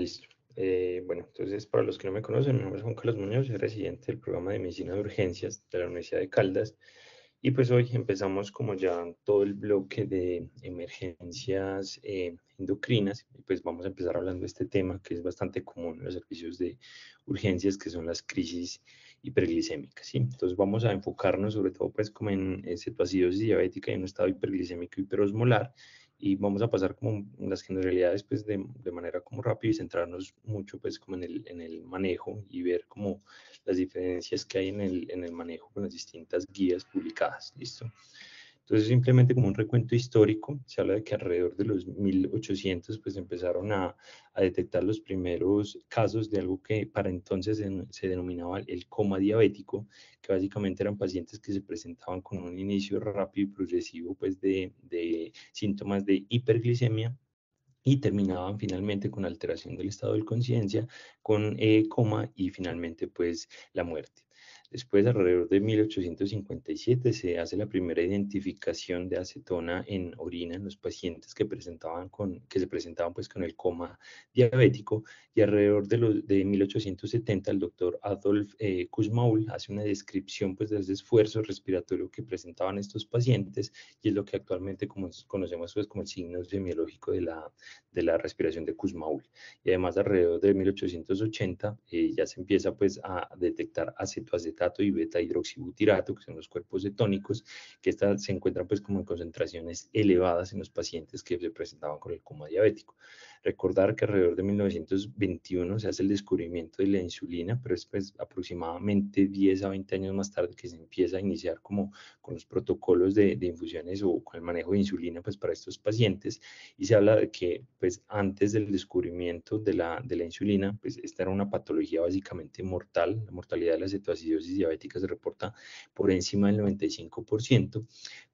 Listo. Bueno, entonces para los que no me conocen, mi nombre es Juan Carlos Muñoz, soy residente del programa de Medicina de Urgencias de la Universidad de Caldas. Y pues hoy empezamos como ya todo el bloque de emergencias endocrinas. Y pues vamos a empezar hablando de este tema que es bastante común en los servicios de urgencias, que son las crisis hiperglicémicas, ¿sí? Entonces vamos a enfocarnos sobre todo pues como en cetoacidosis diabética y en un estado hiperglicémico hiperosmolar, y vamos a pasar como las generalidades pues de manera como rápido y centrarnos mucho pues como en el manejo y ver como las diferencias que hay en el manejo con las distintas guías publicadas. ¿Listo? Entonces, simplemente como un recuento histórico, se habla de que alrededor de los 1800 pues empezaron a detectar los primeros casos de algo que para entonces se denominaba el coma diabético, que básicamente eran pacientes que se presentaban con un inicio rápido y progresivo pues de síntomas de hiperglicemia, y terminaban finalmente con alteración del estado de conciencia, con coma y finalmente pues la muerte. Después, alrededor de 1857, se hace la primera identificación de acetona en orina en los pacientes que se presentaban pues con el coma diabético, y alrededor de 1870 el doctor Adolf Kussmaul hace una descripción pues del esfuerzo respiratorio que presentaban estos pacientes, y es lo que actualmente conocemos pues como el signo semiológico de la respiración de Kussmaul. Y además alrededor de 1880 ya se empieza pues a detectar acetoacetato y beta hidroxibutirato, que son los cuerpos cetónicos, que se encuentran pues como en concentraciones elevadas en los pacientes que se presentaban con el coma diabético. Recordar que alrededor de 1921 se hace el descubrimiento de la insulina, pero es pues aproximadamente 10 a 20 años más tarde que se empieza a iniciar como con los protocolos de infusiones o con el manejo de insulina pues para estos pacientes, y se habla de que pues antes del descubrimiento de la insulina, pues esta era una patología básicamente mortal. La mortalidad de la cetoacidosis diabética se reporta por encima del 95%,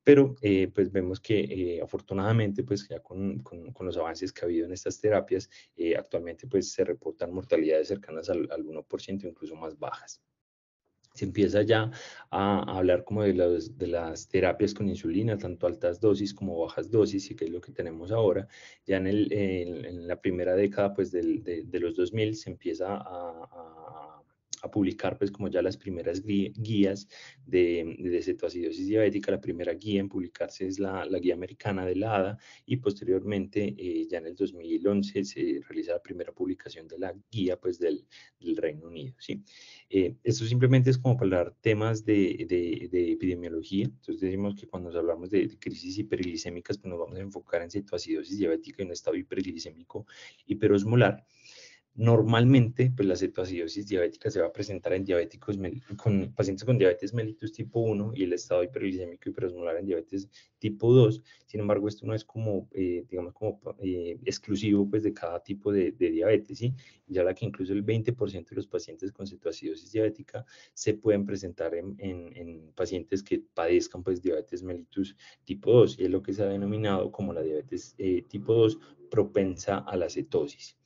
pero pues vemos que afortunadamente pues ya con los avances que ha habido en estas terapias, actualmente pues se reportan mortalidades cercanas al 1%, incluso más bajas. Se empieza ya a hablar como de las terapias con insulina, tanto altas dosis como bajas dosis, y que es lo que tenemos ahora. Ya en la primera década pues de los 2000 se empieza a publicar pues como ya las primeras guías de cetoacidosis diabética. La primera guía en publicarse es la guía americana de la ADA, y posteriormente ya en el 2011 se realiza la primera publicación de la guía pues del Reino Unido, ¿sí? Esto simplemente es como para hablar temas de epidemiología. Entonces decimos que cuando hablamos de crisis hiperglicémicas, pues nos vamos a enfocar en cetoacidosis diabética en un estado hiperglicémico hiperosmolar. Normalmente, pues la cetoacidosis diabética se va a presentar en diabéticos con pacientes con diabetes mellitus tipo 1 y el estado hiperglicémico hiperosmolar en diabetes tipo 2. Sin embargo, esto no es como, digamos, como exclusivo pues de cada tipo de diabetes, ¿sí? Ya la que incluso el 20% de los pacientes con cetoacidosis diabética se pueden presentar en pacientes que padezcan pues diabetes mellitus tipo 2, y es lo que se ha denominado como la diabetes tipo 2 propensa a la cetosis.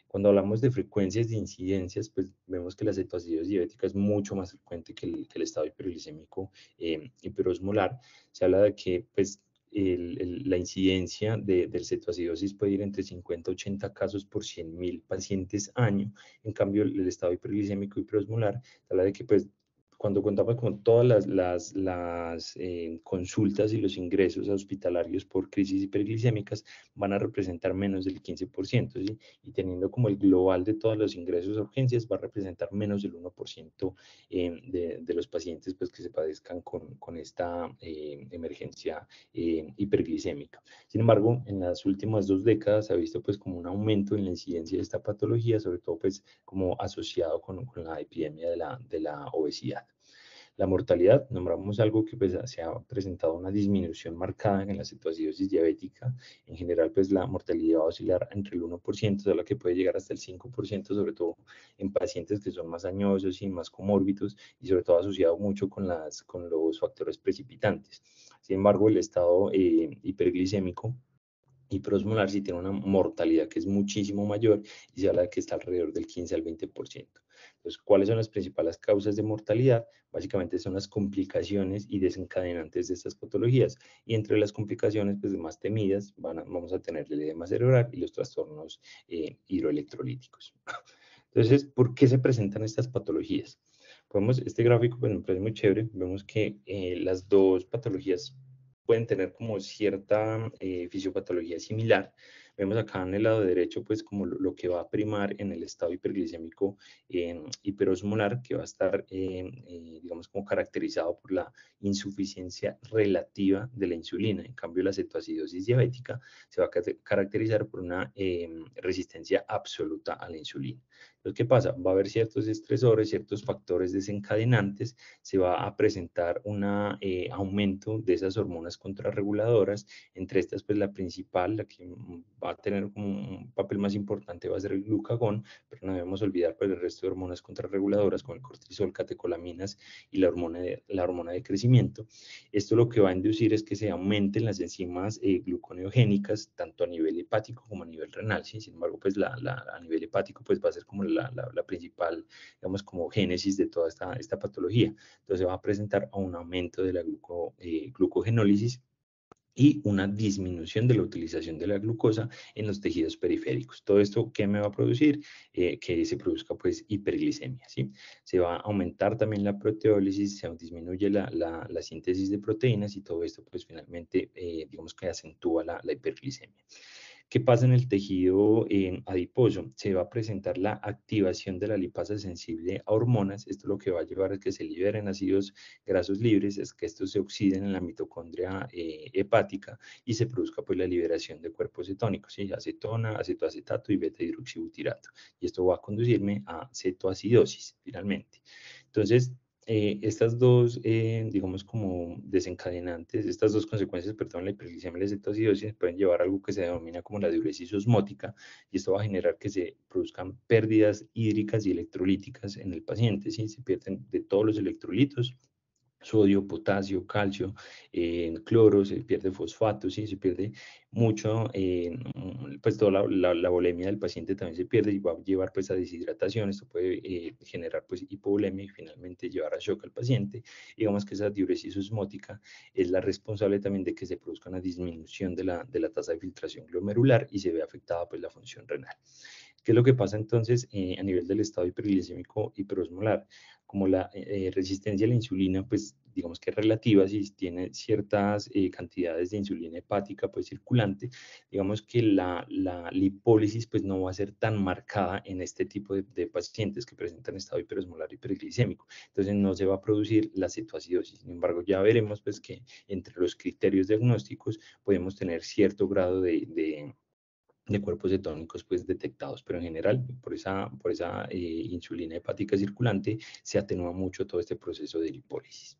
Cuando hablamos de frecuencias de incidencias, pues vemos que la cetoacidosis diabética es mucho más frecuente que el estado hiperglicémico hiperosmolar. Se habla de que pues, la incidencia de cetoacidosis puede ir entre 50 a 80 casos por 100.000 pacientes año. En cambio, el estado hiperglicémico hiperosmolar, se habla de que pues, cuando contamos con todas las consultas y los ingresos hospitalarios por crisis hiperglicémicas, van a representar menos del 15%, ¿sí? Y teniendo como el global de todos los ingresos a urgencias, va a representar menos del 1% de los pacientes pues, que se padezcan con esta emergencia hiperglicémica. Sin embargo, en las últimas 2 décadas se ha visto pues como un aumento en la incidencia de esta patología, sobre todo pues como asociado con la epidemia de la obesidad. La mortalidad, nombramos algo que pues, se ha presentado una disminución marcada en la cetoacidosis diabética. En general, pues la mortalidad va a oscilar entre el 1%, de la que puede llegar hasta el 5%, sobre todo en pacientes que son más añosos y más comórbidos, y sobre todo asociado mucho con los factores precipitantes. Sin embargo, el estado hiperglicémico hiperosmolar sí tiene una mortalidad que es muchísimo mayor y se habla de que está alrededor del 15 al 20%. Entonces, ¿cuáles son las principales causas de mortalidad? Básicamente son las complicaciones y desencadenantes de estas patologías. Y entre las complicaciones pues, más temidas vamos a tener el edema cerebral y los trastornos hidroelectrolíticos. Entonces, ¿por qué se presentan estas patologías? Este gráfico pues, me parece muy chévere. Vemos que las dos patologías pueden tener como cierta fisiopatología similar. Vemos acá en el lado derecho, pues como lo que va a primar en el estado hiperglicémico hiperosmolar, que va a estar, digamos, como caracterizado por la insuficiencia relativa de la insulina. En cambio, la cetoacidosis diabética se va a caracterizar por una resistencia absoluta a la insulina. Entonces, ¿qué pasa? Va a haber ciertos estresores, ciertos factores desencadenantes, se va a presentar un aumento de esas hormonas contrarreguladoras, entre estas, pues la principal, la que va a tener como un papel más importante va a ser el glucagón, pero no debemos olvidar pues, el resto de hormonas contrarreguladoras como el cortisol, catecolaminas y la hormona de crecimiento. Esto lo que va a inducir es que se aumenten las enzimas gluconeogénicas, tanto a nivel hepático como a nivel renal, ¿sí? Sin embargo, pues a nivel hepático pues va a ser como la principal, digamos, como génesis de toda esta patología. Entonces va a presentar un aumento de la glucogenólisis y una disminución de la utilización de la glucosa en los tejidos periféricos. Todo esto, ¿qué me va a producir? Que se produzca pues hiperglicemia, ¿sí? Se va a aumentar también la proteólisis, se disminuye la síntesis de proteínas y todo esto pues finalmente, digamos que acentúa la hiperglicemia. ¿Qué pasa en el tejido adiposo? Se va a presentar la activación de la lipasa sensible a hormonas. Esto lo que va a llevar es que se liberen ácidos grasos libres, es que estos se oxiden en la mitocondria hepática y se produzca pues la liberación de cuerpos cetónicos, ¿sí? Acetona, acetoacetato y beta hidroxibutirato. Y esto va a conducirme a cetoacidosis finalmente. Entonces, estas dos, digamos, como desencadenantes, estas dos consecuencias, perdón, la hiperglicemia y la cetoacidosis pueden llevar a algo que se denomina como la diuresis osmótica, y esto va a generar que se produzcan pérdidas hídricas y electrolíticas en el paciente, ¿sí? Se pierden de todos los electrolitos, sodio, potasio, calcio, cloro, se pierde fosfato, ¿sí? Se pierde mucho, pues toda la volemia del paciente también se pierde y va a llevar pues a deshidratación, esto puede generar pues hipovolemia y finalmente llevar a shock al paciente. Digamos que esa diuresis osmótica es la responsable también de que se produzca una disminución de la tasa de filtración glomerular y se ve afectada pues la función renal. ¿Qué es lo que pasa entonces a nivel del estado hiperglicémico hiperosmolar? Como la resistencia a la insulina, pues digamos que es relativa, si tiene ciertas cantidades de insulina hepática pues circulante, digamos que la lipólisis pues no va a ser tan marcada en este tipo de pacientes que presentan estado hiperosmolar hiperglicémico. Entonces no se va a producir la cetoacidosis. Sin embargo, ya veremos pues que entre los criterios diagnósticos podemos tener cierto grado de cuerpos cetónicos pues detectados, pero en general por esa insulina hepática circulante se atenúa mucho todo este proceso de lipólisis.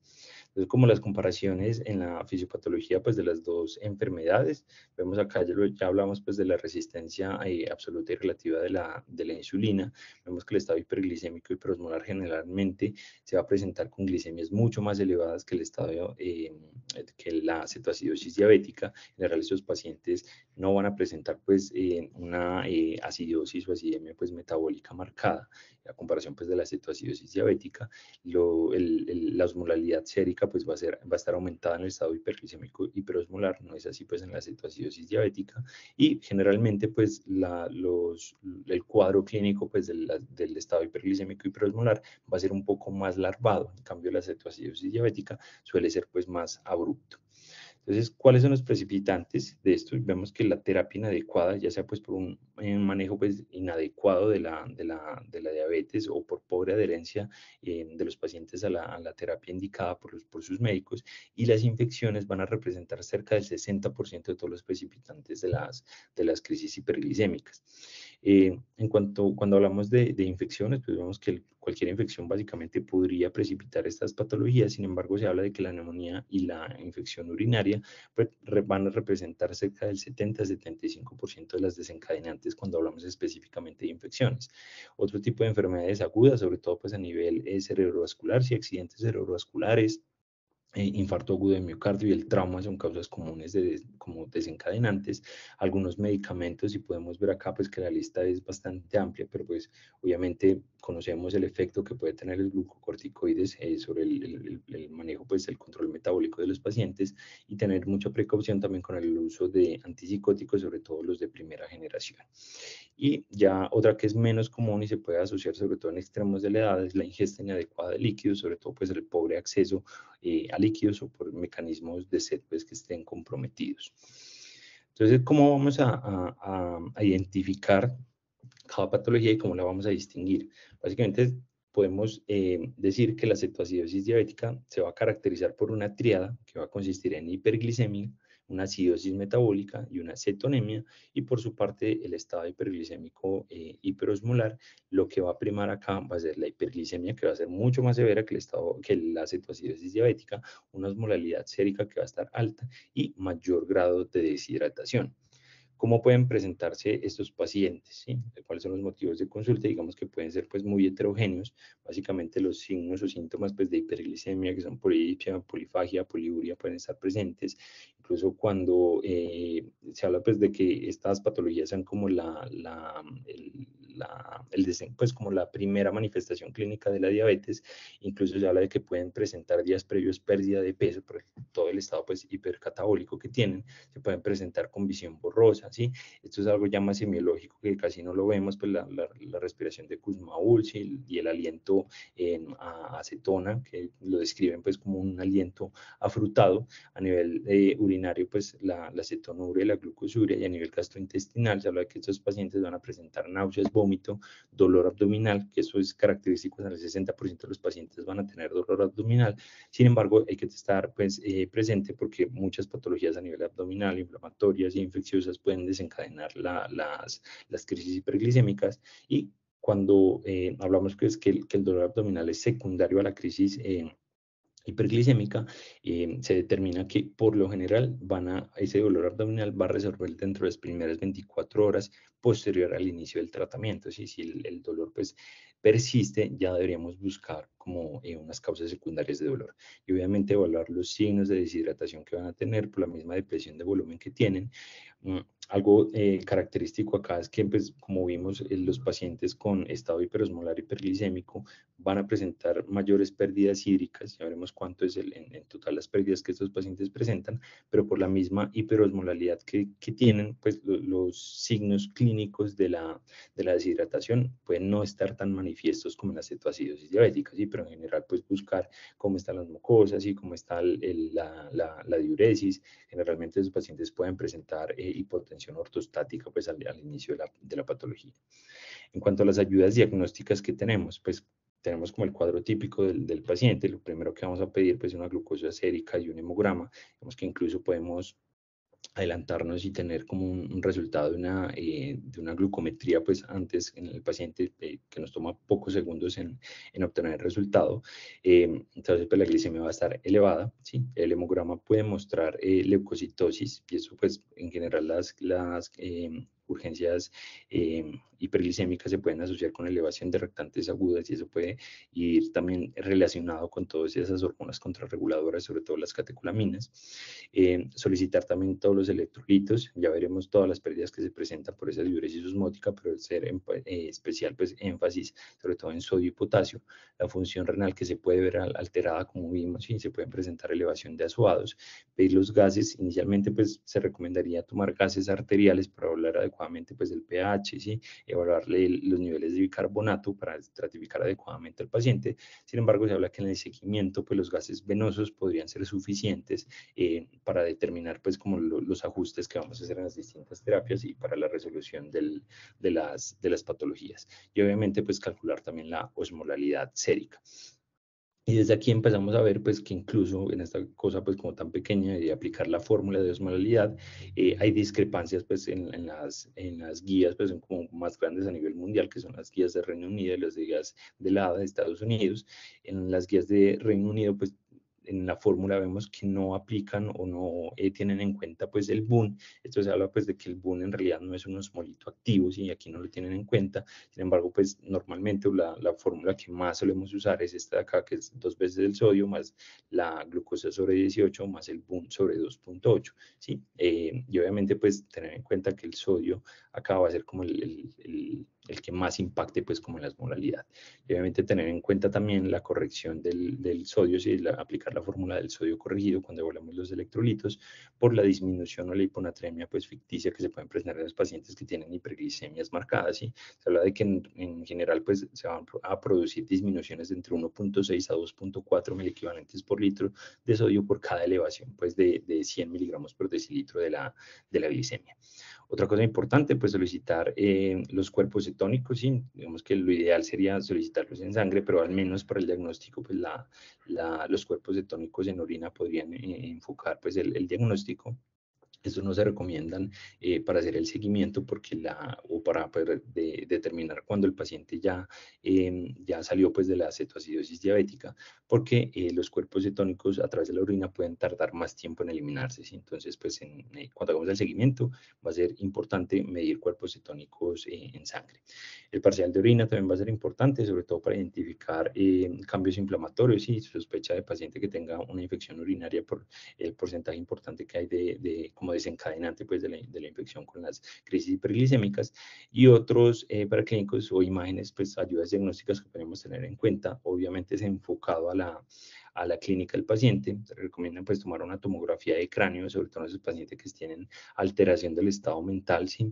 Entonces, como las comparaciones en la fisiopatología pues de las dos enfermedades, vemos acá, ya hablamos pues de la resistencia absoluta y relativa de la insulina, vemos que el estado hiperglicémico hiperosmolar generalmente se va a presentar con glicemias mucho más elevadas que el estado, que la cetoacidosis diabética. En general, estos pacientes no van a presentar pues una acidosis o acidemia pues metabólica marcada. A comparación pues de la cetoacidosis diabética, la osmolalidad sérica pues va a estar aumentada en el estado hiperglicémico hiperosmolar, no es así pues en la cetoacidosis diabética, y generalmente pues el cuadro clínico pues del estado hiperglicémico hiperosmolar va a ser un poco más larvado, en cambio la cetoacidosis diabética suele ser pues más abrupto. Entonces, ¿cuáles son los precipitantes de esto? Vemos que la terapia inadecuada, ya sea pues por un manejo pues inadecuado de la diabetes o por pobre adherencia de los pacientes a la terapia indicada por sus médicos, y las infecciones van a representar cerca del 60% de todos los precipitantes de las crisis hiperglicémicas. Cuando hablamos de infecciones, pues vemos que cualquier infección básicamente podría precipitar estas patologías. Sin embargo, se habla de que la neumonía y la infección urinaria pues, van a representar cerca del 70-75% de las desencadenantes cuando hablamos específicamente de infecciones. Otro tipo de enfermedades agudas, sobre todo pues a nivel cerebrovascular, si accidentes cerebrovasculares, infarto agudo de miocardio y el trauma son causas comunes como desencadenantes. Algunos medicamentos, y podemos ver acá pues que la lista es bastante amplia, pero pues obviamente conocemos el efecto que puede tener el glucocorticoides sobre el manejo, pues el control metabólico de los pacientes, y tener mucha precaución también con el uso de antipsicóticos, sobre todo los de primera generación. Y ya otra que es menos común y se puede asociar sobre todo en extremos de la edad es la ingesta inadecuada de líquidos, sobre todo pues el pobre acceso a líquidos o por mecanismos de sed pues, que estén comprometidos. Entonces, ¿cómo vamos a identificar cada patología y cómo la vamos a distinguir? Básicamente, podemos decir que la cetoacidosis diabética se va a caracterizar por una tríada que va a consistir en hiperglicemia, una acidosis metabólica y una cetonemia, y por su parte el estado hiperglicémico hiperosmolar. Lo que va a primar acá va a ser la hiperglicemia, que va a ser mucho más severa que la cetoacidosis diabética, una osmolalidad sérica que va a estar alta y mayor grado de deshidratación. ¿Cómo pueden presentarse estos pacientes? ¿Sí? ¿Cuáles son los motivos de consulta? Digamos que pueden ser pues muy heterogéneos. Básicamente los signos o síntomas pues de hiperglicemia, que son polidipsia, polifagia, poliuria, pueden estar presentes. Incluso cuando se habla pues de que estas patologías son como pues como la primera manifestación clínica de la diabetes, incluso se habla de que pueden presentar días previos pérdida de peso por todo el estado pues hipercatabólico que tienen, se pueden presentar con visión borrosa, ¿sí? Esto es algo ya más semiológico que casi no lo vemos, pues la respiración de Kussmaul, ¿sí? Y el aliento en acetona, que lo describen pues como un aliento afrutado. A nivel urinario, pues la cetonuria y la glucosuria, y a nivel gastrointestinal se habla de que estos pacientes van a presentar náuseas, vómito, dolor abdominal, que eso es característico, en el 60% de los pacientes van a tener dolor abdominal. Sin embargo, hay que estar pues, presente porque muchas patologías a nivel abdominal, inflamatorias y infecciosas pueden desencadenar las crisis hiperglicémicas, y cuando hablamos pues, que el dolor abdominal es secundario a la crisis hiperglicémica, se determina que por lo general ese dolor abdominal va a resolver dentro de las primeras 24 horas posterior al inicio del tratamiento. Si el dolor pues persiste, ya deberíamos buscar como unas causas secundarias de dolor. Y obviamente evaluar los signos de deshidratación que van a tener por la misma depresión de volumen que tienen. Algo característico acá es que, pues, como vimos, los pacientes con estado hiperosmolar hiperglicémico van a presentar mayores pérdidas hídricas, ya veremos cuánto es en total las pérdidas que estos pacientes presentan, pero por la misma hiperosmolalidad que tienen, pues los signos clínicos de la deshidratación pueden no estar tan manifiestos como en la cetoacidosis diabética, ¿sí? Pero en general, pues buscar cómo están las mucosas y cómo está la diuresis. Generalmente los pacientes pueden presentar hipotensión ortostática pues al inicio de la patología. En cuanto a las ayudas diagnósticas que tenemos, pues tenemos como el cuadro típico del paciente. Lo primero que vamos a pedir pues es una glucosa sérica y un hemograma. Vemos que incluso podemos adelantarnos y tener como un resultado de una glucometría pues antes en el paciente, que nos toma pocos segundos en obtener el resultado. Entonces pues la glicemia va a estar elevada, ¿sí? El hemograma puede mostrar leucocitosis, y eso pues en general las urgencias hiperglicémicas se pueden asociar con elevación de reactantes agudas, y eso puede ir también relacionado con todas esas hormonas contrarreguladoras, sobre todo las catecolaminas. Solicitar también todos los electrolitos, ya veremos todas las pérdidas que se presentan por esa diuresis osmótica, pero el ser especial pues énfasis sobre todo en sodio y potasio. La función renal, que se puede ver alterada como vimos, y se pueden presentar elevación de azoados. Pedir los gases, inicialmente pues se recomendaría tomar gases arteriales para hablar adecuadamente pues del pH, ¿sí? Evaluarle los niveles de bicarbonato para estratificar adecuadamente al paciente. Sin embargo, se habla que en el seguimiento pues los gases venosos podrían ser suficientes para determinar pues como los ajustes que vamos a hacer en las distintas terapias y para la resolución de las patologías. Y obviamente pues calcular también la osmolalidad sérica. Y desde aquí empezamos a ver pues que incluso en esta cosa pues como tan pequeña de aplicar la fórmula de osmolalidad, hay discrepancias pues en las guías pues son como más grandes a nivel mundial, que son las guías de Reino Unido y las guías de la ADA de Estados Unidos. En las guías de Reino Unido pues en la fórmula vemos que no aplican o no tienen en cuenta pues el boom. Esto se habla pues de que el boom en realidad no es un osmolito activo, y aquí no lo tienen en cuenta. Sin embargo, pues normalmente la fórmula que más solemos usar es esta de acá, que es 2 veces el sodio más la glucosa sobre 18 más el boom sobre 2.8, ¿sí? Y obviamente pues tener en cuenta que el sodio acá va a ser como el que más impacte pues como en las modalidades. Y obviamente tener en cuenta también la corrección del sodio, si aplicar la fórmula del sodio corregido cuando evaluamos los electrolitos por la disminución o la hiponatremia pues ficticia que se pueden presentar en los pacientes que tienen hiperglicemias marcadas, ¿sí? Se habla de que en general pues se van a producir disminuciones de entre 1.6 a 2.4 miliequivalentes por litro de sodio por cada elevación pues de 100 miligramos por decilitro de la glicemia. Otra cosa importante, pues solicitar los cuerpos cetónicos, sí, digamos que lo ideal sería solicitarlos en sangre, pero al menos para el diagnóstico, pues los cuerpos cetónicos en orina podrían enfocar pues el diagnóstico. Estos no se recomiendan para hacer el seguimiento porque o para poder determinar cuando el paciente ya salió pues de la cetoacidosis diabética, porque los cuerpos cetónicos a través de la orina pueden tardar más tiempo en eliminarse, ¿sí? Entonces, pues cuando hagamos el seguimiento va a ser importante medir cuerpos cetónicos en sangre. El parcial de orina también va a ser importante, sobre todo para identificar cambios inflamatorios y sospecha de paciente que tenga una infección urinaria por el porcentaje importante que hay como desencadenante pues, de la infección con las crisis hiperglicémicas, y otros paraclínicos o imágenes, pues ayudas diagnósticas que podemos tener en cuenta. Obviamente es enfocado a la clínica del paciente. Se recomienda pues tomar una tomografía de cráneo, sobre todo en esos pacientes que tienen alteración del estado mental, sí,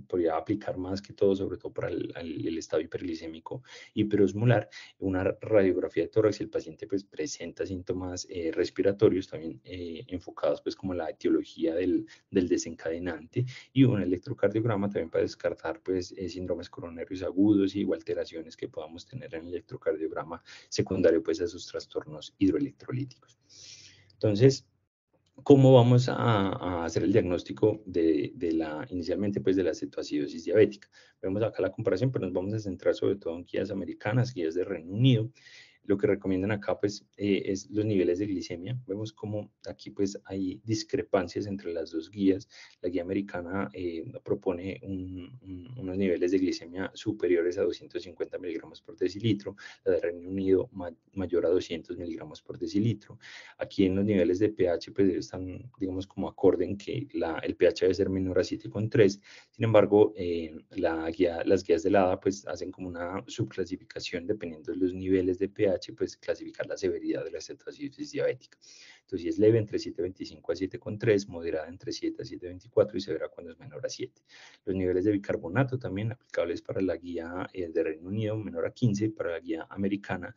podría aplicar más que todo, sobre todo para el estado hiperglicémico hiperosmolar. Una radiografía de tórax, si el paciente pues presenta síntomas respiratorios también enfocados pues como la etiología del desencadenante, y un electrocardiograma también para descartar pues síndromes coronarios agudos y alteraciones que podamos tener en el electrocardiograma secundario pues a esos trastornos hidroelectrolíticos. Entonces, ¿cómo vamos a hacer el diagnóstico inicialmente pues de la cetoacidosis diabética? Vemos acá la comparación, pero nos vamos a centrar sobre todo en guías americanas, guías de Reino Unido. Lo que recomiendan acá pues es los niveles de glicemia. Vemos como aquí pues hay discrepancias entre las dos guías. La guía americana propone unos niveles de glicemia superiores a 250 miligramos por decilitro, la de Reino Unido mayor a 200 miligramos por decilitro. Aquí en los niveles de pH pues están, digamos, como acorde en que el pH debe ser menor a 7,3. Sin embargo, las guías de la ADA pues hacen como una subclasificación dependiendo de los niveles de pH, pues clasificar la severidad de la cetoacidosis diabética. Entonces, si es leve, entre 7,25 a 7,3, moderada entre 7 a 7,24 y severa cuando es menor a 7. Los niveles de bicarbonato también aplicables para la guía de Reino Unido, menor a 15, para la guía americana,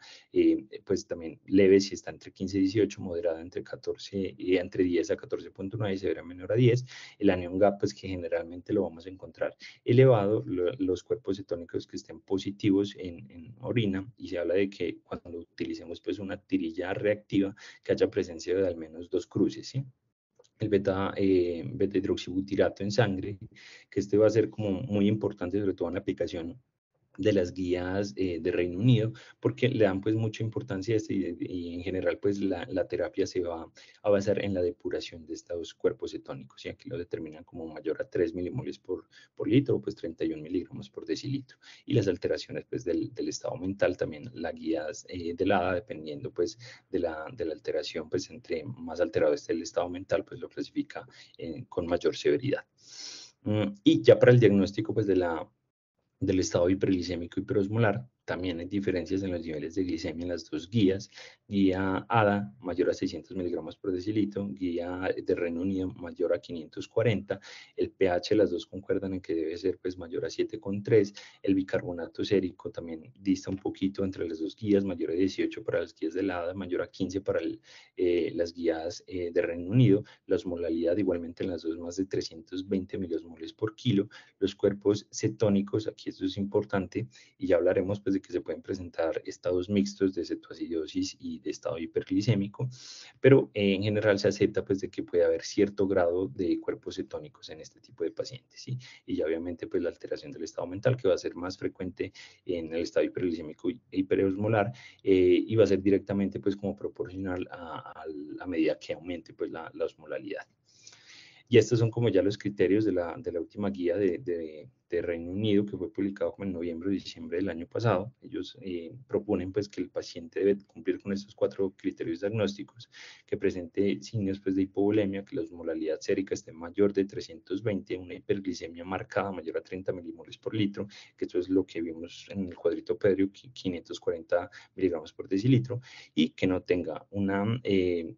pues también leve si está entre 15 y 18, moderada entre 14 y entre 10 a 14,9 y severa menor a 10. El anion gap, pues que generalmente lo vamos a encontrar elevado, los cuerpos cetónicos que estén positivos en orina, y se habla de que cuando utilicemos pues una tirilla reactiva, que haya presencia de al menos 2 cruces, ¿sí? El beta hidroxibutirato en sangre, que este va a ser como muy importante, sobre todo en la aplicación de las guías de Reino Unido, porque le dan pues mucha importancia a esto, y en general pues la terapia se va a basar en la depuración de estos cuerpos cetónicos, y aquí lo determinan como mayor a 3 milimoles por litro, pues 31 miligramos por decilitro. Y las alteraciones pues del estado mental también, las guías de la ADA, dependiendo pues de la alteración, pues entre más alterado esté el estado mental, pues lo clasifica con mayor severidad. Y ya para el diagnóstico pues del estado hiperglicémico hiperosmolar, también hay diferencias en los niveles de glicemia en las dos guías. Guía ADA mayor a 600 miligramos por decilitro, guía de Reino Unido mayor a 540. El pH de las dos concuerdan en que debe ser pues mayor a 7,3. El bicarbonato sérico también dista un poquito entre las dos guías, mayor a 18 para las guías de la ADA, mayor a 15 para las guías de Reino Unido. La osmolalidad igualmente en las dos más de 320 miliosmoles por kilo. Los cuerpos cetónicos, aquí esto es importante, y ya hablaremos pues de que se pueden presentar estados mixtos de cetoacidosis y de estado hiperglicémico, pero en general se acepta pues de que puede haber cierto grado de cuerpos cetónicos en este tipo de pacientes, ¿sí? Y ya obviamente pues la alteración del estado mental, que va a ser más frecuente en el estado hiperglicémico e hiperosmolar, y va a ser directamente pues como proporcional a medida que aumente pues la osmolalidad. Y estos son como ya los criterios de la última guía de Reino Unido, que fue publicado como en noviembre o diciembre del año pasado. Ellos proponen pues que el paciente debe cumplir con estos 4 criterios diagnósticos, que presente signos pues de hipovolemia, que la osmolalidad sérica esté mayor de 320, una hiperglicemia marcada mayor a 30 milimoles por litro, que esto es lo que vimos en el cuadrito pedrio, 540 miligramos por decilitro, y que no tenga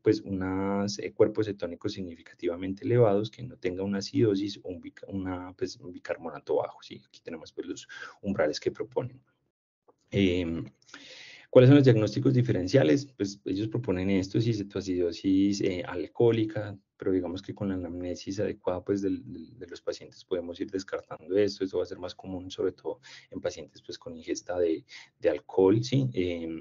pues unos cuerpos cetónicos significativamente elevados, que no tenga una acidosis o pues, un bicarbonato bajo, ¿sí? Aquí tenemos pues los umbrales que proponen. ¿Cuáles son los diagnósticos diferenciales? Pues ellos proponen esto, si cetoacidosis alcohólica, pero digamos que con la anamnesis adecuada pues de los pacientes podemos ir descartando esto. Esto va a ser más común sobre todo en pacientes pues con ingesta de alcohol, ¿sí?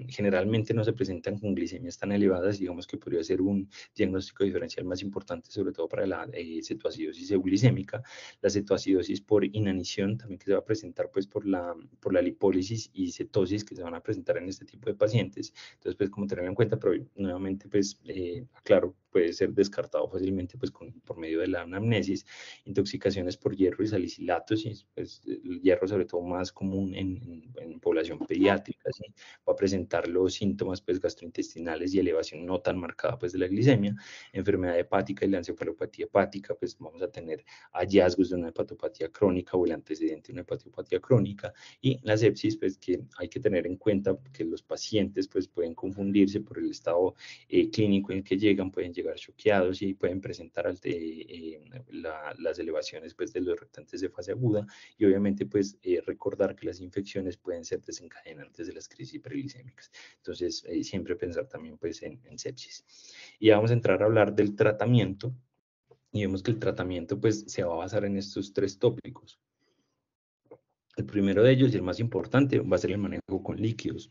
Generalmente no se presentan con glicemias tan elevadas, digamos que podría ser un diagnóstico diferencial más importante sobre todo para la cetoacidosis euglicémica. La cetoacidosis por inanición también, que se va a presentar pues por la lipólisis y cetosis que se van a presentar en este tipo de pacientes. Entonces pues como tenerlo en cuenta, pero nuevamente pues claro, puede ser descartado fácilmente pues por medio de la anamnesis. Intoxicaciones por hierro y salicilatos, y pues el hierro sobre todo más común en población pediátrica, ¿sí? Va a presentar los síntomas pues gastrointestinales y elevación no tan marcada pues de la glicemia. Enfermedad hepática y la encefalopatía hepática, pues vamos a tener hallazgos de una hepatopatía crónica o el antecedente de una hepatopatía crónica. Y la sepsis, pues que hay que tener en cuenta que los pacientes pues pueden confundirse por el estado clínico en el que llegan, pueden llegar choqueados y pueden presentar las elevaciones pues de los reactantes de fase aguda, y obviamente pues recordar que las infecciones pueden ser desencadenantes de las crisis hiperglicémicas. Entonces siempre pensar también pues en sepsis. Y vamos a entrar a hablar del tratamiento, y vemos que el tratamiento pues se va a basar en estos 3 tópicos. El primero de ellos, y el más importante, va a ser el manejo con líquidos.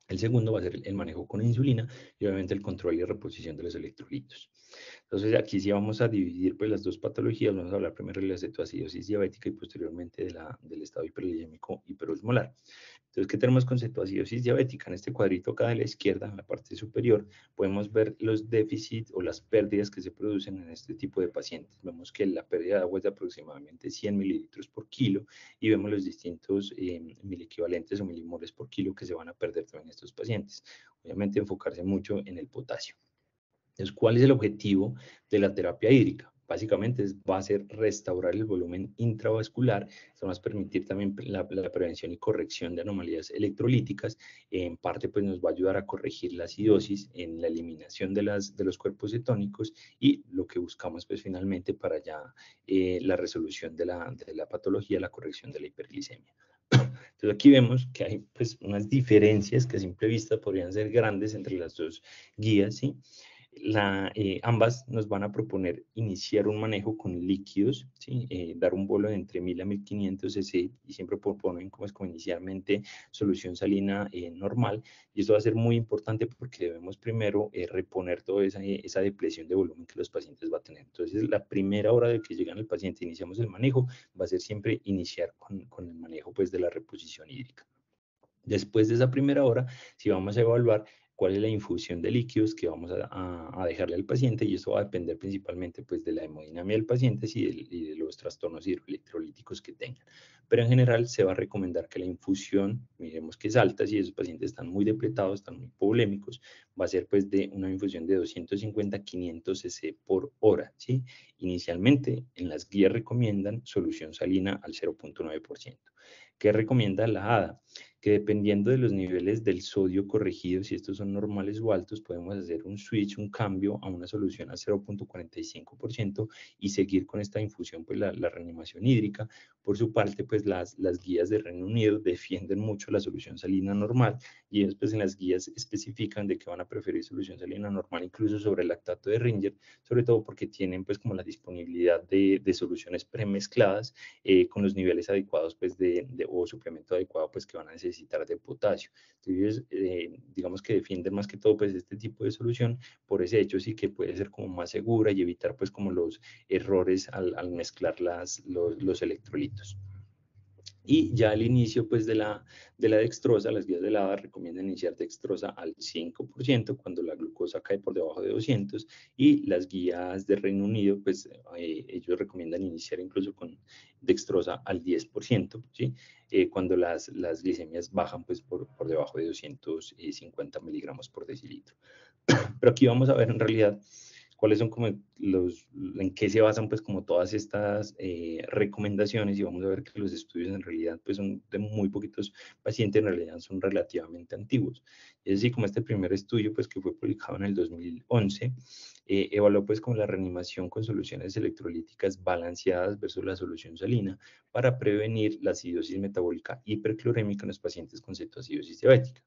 El segundo va a ser el manejo con insulina, y obviamente el control y reposición de los electrolitos. Entonces aquí sí vamos a dividir pues las 2 patologías. Vamos a hablar primero de la cetoacidosis diabética y posteriormente del estado hiperglicémico hiperosmolar. Entonces, ¿qué tenemos con cetoacidosis diabética? En este cuadrito acá de la izquierda, en la parte superior, podemos ver los déficits o las pérdidas que se producen en este tipo de pacientes. Vemos que la pérdida de agua es de aproximadamente 100 mililitros por kilo, y vemos los distintos miliequivalentes o milimoles por kilo que se van a perder también en estos pacientes. Obviamente enfocarse mucho en el potasio. Entonces, ¿cuál es el objetivo de la terapia hídrica? Básicamente va a ser restaurar el volumen intravascular. Esto va a permitir también la prevención y corrección de anomalías electrolíticas. En parte pues nos va a ayudar a corregir la acidosis en la eliminación de los cuerpos cetónicos, y lo que buscamos pues finalmente para ya la resolución de la patología, la corrección de la hiperglicemia. Entonces aquí vemos que hay pues unas diferencias que a simple vista podrían ser grandes entre las 2 guías, ¿sí? Ambas nos van a proponer iniciar un manejo con líquidos, ¿sí? Dar un bolo de entre 1000 a 1500 cc, y siempre proponen como inicialmente solución salina normal, y esto va a ser muy importante porque debemos primero reponer toda esa depresión de volumen que los pacientes van a tener. Entonces la primera hora de que llegan el paciente iniciamos el manejo, va a ser siempre iniciar con el manejo pues de la reposición hídrica. Después de esa primera hora, si vamos a evaluar cuál es la infusión de líquidos que vamos a dejarle al paciente, y eso va a depender principalmente pues, de la hemodinamia del paciente y de los trastornos hidroelectrolíticos que tengan. Pero en general se va a recomendar que la infusión, miremos que es alta, si esos pacientes están muy depletados, están muy hipovolémicos, va a ser pues de una infusión de 250 a 500 cc por hora, ¿sí? Inicialmente en las guías recomiendan solución salina al 0.9%. ¿Qué recomienda la ADA? Que dependiendo de los niveles del sodio corregido, si estos son normales o altos, podemos hacer un switch, un cambio a una solución a 0.45%, y seguir con esta infusión, pues la reanimación hídrica. Por su parte, pues las guías de Reino Unido defienden mucho la solución salina normal, y ellos pues en las guías especifican de que van a preferir solución salina normal incluso sobre el lactato de Ringer, sobre todo porque tienen pues como la disponibilidad de soluciones premezcladas con los niveles adecuados pues o suplemento adecuado pues que van a necesitar necesitar de potasio. Entonces, digamos que defienden más que todo pues este tipo de solución por ese hecho, sí que puede ser como más segura y evitar pues como los errores al mezclar los electrolitos. Y ya al inicio pues de la dextrosa, las guías de la ADA recomiendan iniciar dextrosa al 5% cuando la glucosa cae por debajo de 200, y las guías de Reino Unido pues ellos recomiendan iniciar incluso con dextrosa al 10%, ¿sí? Cuando las glicemias bajan pues por debajo de 250 miligramos por decilitro. Pero aquí vamos a ver en realidad cuáles son como en qué se basan pues como todas estas recomendaciones, y vamos a ver que los estudios en realidad pues son de muy poquitos pacientes, en realidad son relativamente antiguos. Es decir, como este primer estudio pues que fue publicado en el 2011, evaluó pues como la reanimación con soluciones electrolíticas balanceadas versus la solución salina para prevenir la acidosis metabólica hiperclorémica en los pacientes con cetoacidosis diabética.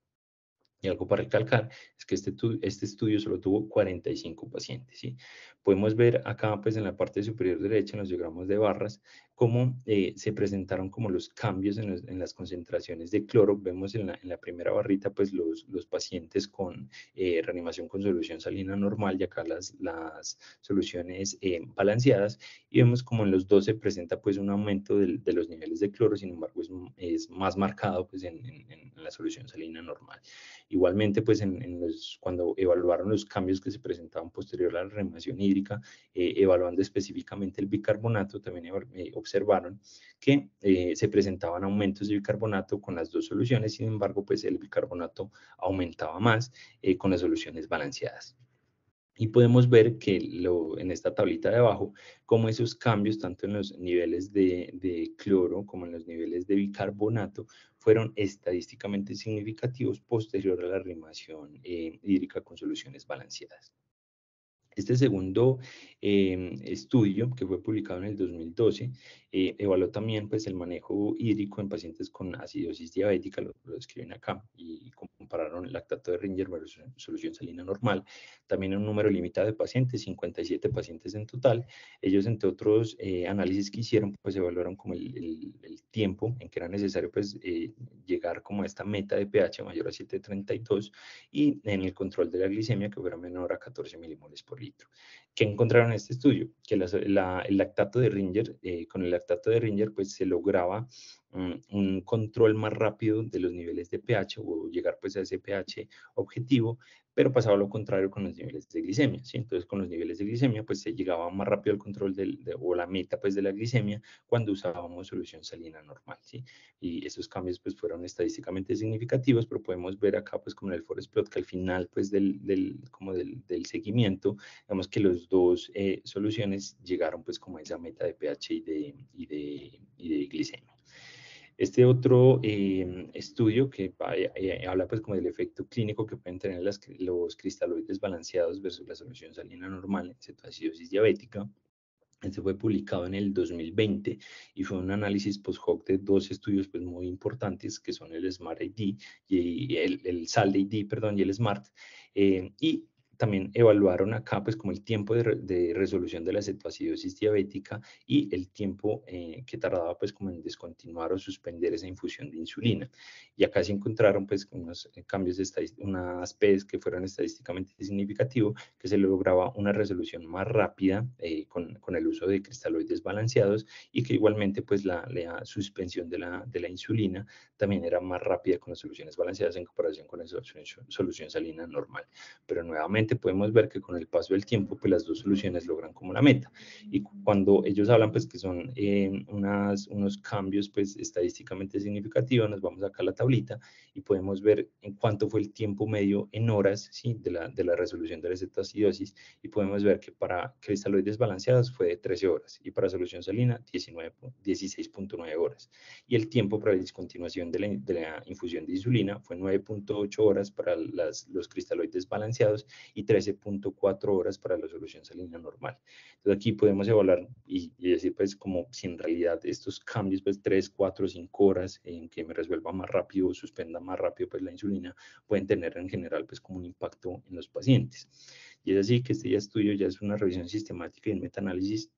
Y algo para recalcar es que este estudio solo tuvo 45 pacientes, ¿sí? Podemos ver acá, pues en la parte superior derecha, en los diagramas de barras, cómo se presentaron como los cambios en las concentraciones de cloro. Vemos en la primera barrita, pues los pacientes con reanimación con solución salina normal, y acá las soluciones balanceadas, y vemos como en los dos se presenta pues un aumento de los niveles de cloro. Sin embargo, es más marcado pues en la solución salina normal. Igualmente, pues cuando evaluaron los cambios que se presentaban posterior a la reanimación hídrica, evaluando específicamente el bicarbonato, también observaron que se presentaban aumentos de bicarbonato con las dos soluciones. Sin embargo, pues el bicarbonato aumentaba más con las soluciones balanceadas. Y podemos ver que en esta tablita de abajo, cómo esos cambios, tanto en los niveles de cloro como en los niveles de bicarbonato, fueron estadísticamente significativos posterior a la reanimación hídrica con soluciones balanceadas. Este segundo estudio, que fue publicado en el 2012, evaluó también pues, el manejo hídrico en pacientes con acidosis diabética, lo describen acá, y compararon lactato de Ringer versus solución salina normal. También un número limitado de pacientes, 57 pacientes en total. Ellos, entre otros análisis que hicieron, pues evaluaron como el tiempo en que era necesario pues, llegar como a esta meta de pH mayor a 7,32, y en el control de la glicemia que fuera menor a 14 milimoles por litro. ¿Qué encontraron en este estudio? Que el lactato de Ringer, con el lactato de Ringer, pues se lograba un control más rápido de los niveles de pH, o llegar pues a ese pH objetivo, pero pasaba lo contrario con los niveles de glicemia, ¿sí? Entonces, con los niveles de glicemia, pues se llegaba más rápido al control o la meta pues de la glicemia cuando usábamos solución salina normal, ¿sí? Y esos cambios pues fueron estadísticamente significativos, pero podemos ver acá pues como en el forest plot que al final pues del seguimiento, digamos que los dos soluciones llegaron pues como a esa meta de pH y de glicemia. Este otro estudio que habla pues como del efecto clínico que pueden tener los cristaloides balanceados versus la solución salina normal en cetoacidosis diabética. Este fue publicado en el 2020 y fue un análisis post-hoc de dos estudios pues, muy importantes, que son el SMART-ID y el SALT-ID, perdón, y el SMART. Y también evaluaron acá pues como el tiempo de resolución de la cetoacidosis diabética y el tiempo que tardaba pues como en descontinuar o suspender esa infusión de insulina. Y acá se encontraron pues unos cambios unas P's que fueron estadísticamente significativos, que se lograba una resolución más rápida con el uso de cristaloides balanceados, y que igualmente pues la suspensión de la insulina también era más rápida con las soluciones balanceadas en comparación con la solución salina normal. Pero nuevamente podemos ver que con el paso del tiempo pues las dos soluciones logran como la meta. Y cuando ellos hablan pues que son unos cambios pues estadísticamente significativos, nos vamos acá a la tablita y podemos ver en cuánto fue el tiempo medio en horas, ¿sí? de la resolución de la cetoacidosis, y podemos ver que para cristaloides balanceados fue de 13 horas y para solución salina 16,9 horas. Y el tiempo para la discontinuación de la infusión de insulina fue 9,8 horas para los cristaloides balanceados y 13,4 horas para la solución salina normal. Entonces aquí podemos evaluar y decir pues como si en realidad estos cambios pues 3, 4, 5 horas en que me resuelva más rápido o suspenda más rápido pues la insulina pueden tener en general pues como un impacto en los pacientes. Y es así que este estudio ya es una revisión sistemática y un metaanálisis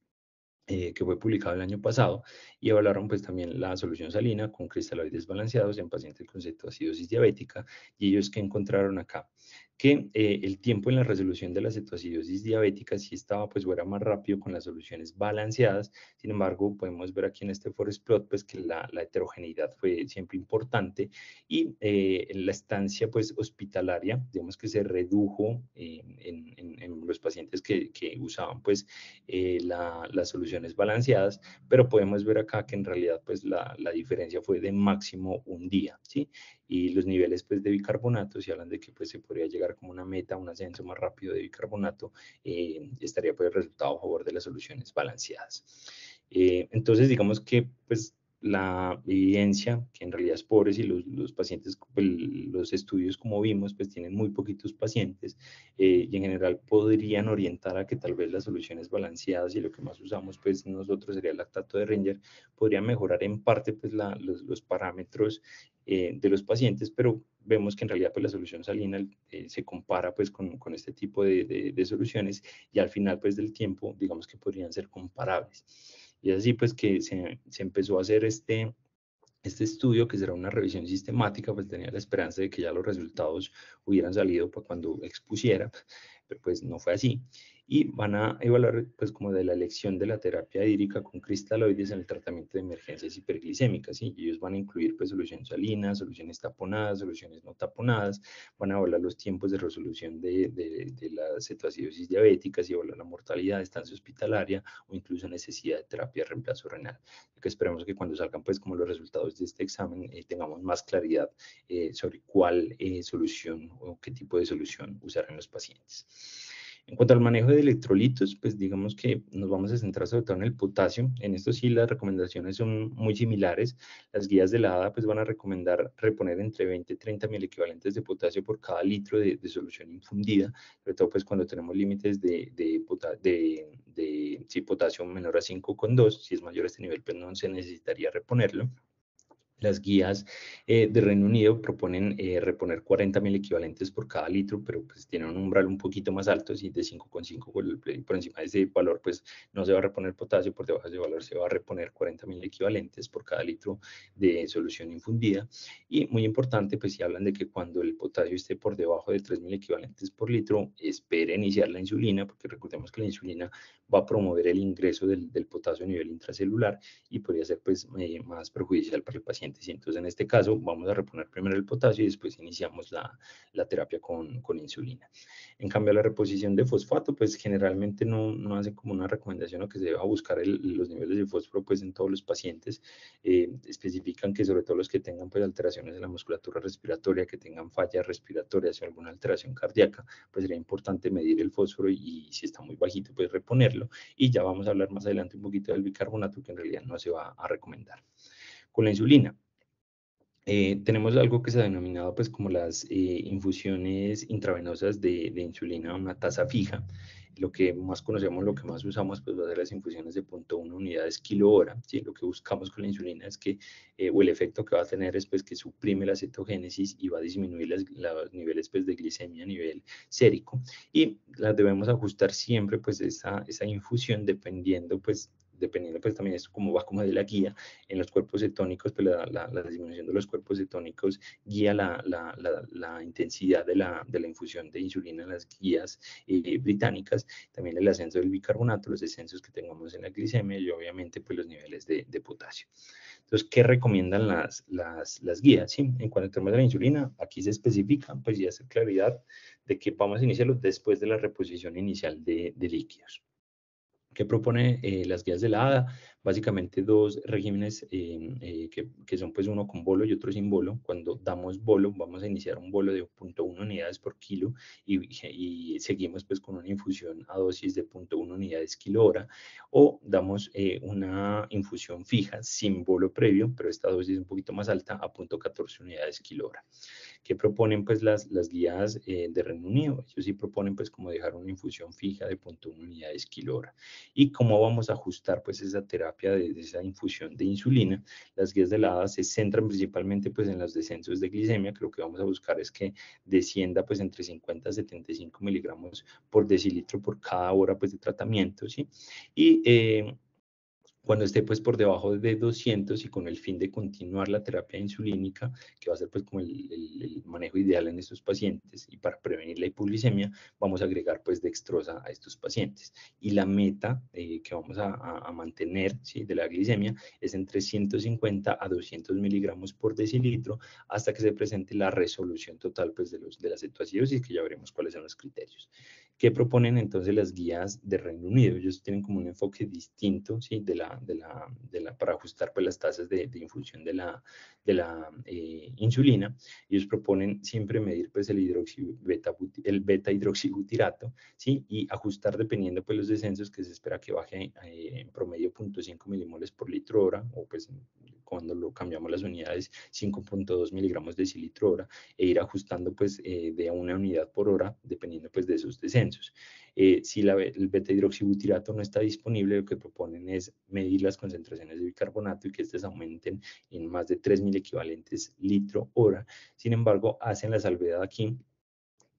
que fue publicado el año pasado, y evaluaron pues también la solución salina con cristaloides balanceados en pacientes con cetoacidosis diabética, y ellos que encontraron acá que el tiempo en la resolución de la cetoacidosis diabética sí estaba pues era más rápido con las soluciones balanceadas. Sin embargo, podemos ver aquí en este forest plot pues que la heterogeneidad fue siempre importante, y la estancia pues hospitalaria, digamos que se redujo en los pacientes que usaban pues las soluciones balanceadas, pero podemos ver acá que en realidad pues la diferencia fue de máximo un día, ¿sí? Y los niveles pues de bicarbonato, si hablan de que pues se podría llegar como una meta, un ascenso más rápido de bicarbonato, estaría pues el resultado a favor de las soluciones balanceadas. Entonces digamos que pues la evidencia, que en realidad es pobre, si los pacientes, pues, los estudios como vimos, pues tienen muy poquitos pacientes, y en general podrían orientar a que tal vez las soluciones balanceadas y lo que más usamos pues nosotros sería el lactato de Ringer, podría mejorar en parte pues los parámetros de los pacientes, pero vemos que en realidad pues la solución salina se compara pues con este tipo de soluciones, y al final pues del tiempo digamos que podrían ser comparables. Y así pues que se empezó a hacer este estudio, que será una revisión sistemática, pues tenía la esperanza de que ya los resultados hubieran salido para cuando expusiera, pero pues no fue así. Y van a evaluar pues como de la elección de la terapia hídrica con cristaloides en el tratamiento de emergencias hiperglicémicas, ¿sí? Y ellos van a incluir pues soluciones salinas, soluciones taponadas, soluciones no taponadas, van a evaluar los tiempos de resolución de la cetoacidosis diabética, y evaluar la mortalidad, estancia hospitalaria o incluso necesidad de terapia de reemplazo renal, que esperemos que cuando salgan pues como los resultados de este examen tengamos más claridad sobre cuál solución o qué tipo de solución usar en los pacientes. En cuanto al manejo de electrolitos, pues digamos que nos vamos a centrar sobre todo en el potasio. En esto sí las recomendaciones son muy similares. Las guías de la ADA pues van a recomendar reponer entre 20 y 30 mil equivalentes de potasio por cada litro de solución infundida, sobre todo pues cuando tenemos límites de potasio menor a 5,2. Si es mayor a este nivel pues no se necesitaría reponerlo. Las guías de Reino Unido proponen reponer 40.000 equivalentes por cada litro, pero pues tienen un umbral un poquito más alto, si de 5,5 por encima de ese valor, pues no se va a reponer potasio, por debajo de ese valor se va a reponer 40.000 equivalentes por cada litro de solución infundida. Y muy importante, pues si hablan de que cuando el potasio esté por debajo de 3.000 equivalentes por litro, espere iniciar la insulina, porque recordemos que la insulina va a promover el ingreso del potasio a nivel intracelular y podría ser pues más perjudicial para el paciente. Y entonces en este caso vamos a reponer primero el potasio y después iniciamos la terapia con insulina. En cambio, la reposición de fosfato, pues generalmente no hace como una recomendación o que se deba buscar los niveles de fósforo pues en todos los pacientes. Especifican que sobre todo los que tengan pues alteraciones en la musculatura respiratoria, que tengan fallas respiratorias o alguna alteración cardíaca, pues sería importante medir el fósforo y si está muy bajito pues reponerlo, y ya vamos a hablar más adelante un poquito del bicarbonato, que en realidad no se va a recomendar. Con la insulina, tenemos algo que se ha denominado pues como las infusiones intravenosas de insulina a una tasa fija. Lo que más conocemos, lo que más usamos, pues va a ser las infusiones de 0,1 unidades kilo hora, ¿sí? Lo que buscamos con la insulina es que, o el efecto que va a tener es pues que suprime la cetogénesis y va a disminuir los niveles pues de glicemia a nivel sérico, y las debemos ajustar siempre pues esa infusión dependiendo pues también es como va como de la guía. En los cuerpos cetónicos, pues la disminución de los cuerpos cetónicos guía la intensidad de la infusión de insulina en las guías británicas, también el ascenso del bicarbonato, los descensos que tengamos en la glicemia y obviamente pues los niveles de potasio. Entonces, ¿qué recomiendan las guías? ¿Sí? En cuanto al tema de la insulina, aquí se especifica, pues ya hace claridad de que vamos a iniciarlo después de la reposición inicial de líquidos. ¿Qué propone las guías de la ADA? Básicamente dos regímenes que son pues uno con bolo y otro sin bolo. Cuando damos bolo, vamos a iniciar un bolo de 0,1 unidades por kilo y seguimos pues con una infusión a dosis de 0,1 unidades kilo hora, o damos una infusión fija sin bolo previo, pero esta dosis es un poquito más alta, a 0,14 unidades kilo hora. ¿Qué proponen pues las guías de Reino Unido? Ellos sí proponen pues como dejar una infusión fija de 0,1 unidades kilo hora. ¿Y cómo vamos a ajustar pues esa terapia de esa infusión de insulina? Las guías de la ADA se centran principalmente pues en los descensos de glicemia, que lo que vamos a buscar es que descienda pues entre 50 a 75 miligramos por decilitro por cada hora pues de tratamiento, ¿sí? Y Cuando esté pues por debajo de 200 y con el fin de continuar la terapia insulínica, que va a ser pues como el manejo ideal en estos pacientes y para prevenir la hipoglicemia, vamos a agregar pues dextrosa a estos pacientes. Y la meta que vamos a mantener, ¿sí?, de la glicemia es entre 150 a 200 miligramos por decilitro hasta que se presente la resolución total pues de la cetoacidosis, que ya veremos cuáles son los criterios. ¿Qué proponen entonces las guías de Reino Unido? Ellos tienen como un enfoque distinto, ¿sí?, para ajustar pues, las tasas de infusión de la insulina. Ellos proponen siempre medir pues, el beta hidroxibutirato, ¿sí?, y ajustar dependiendo pues, los descensos, que se espera que baje en promedio 0.5 milimoles por litro hora, o pues cuando lo cambiamos las unidades 5.2 miligramos de decilitro hora, e ir ajustando pues de una unidad por hora dependiendo pues de esos descensos. Si el beta hidroxibutirato no está disponible, lo que proponen es medir las concentraciones de bicarbonato y que estas aumenten en más de 3.000 equivalentes litro hora. Sin embargo, hacen la salvedad aquí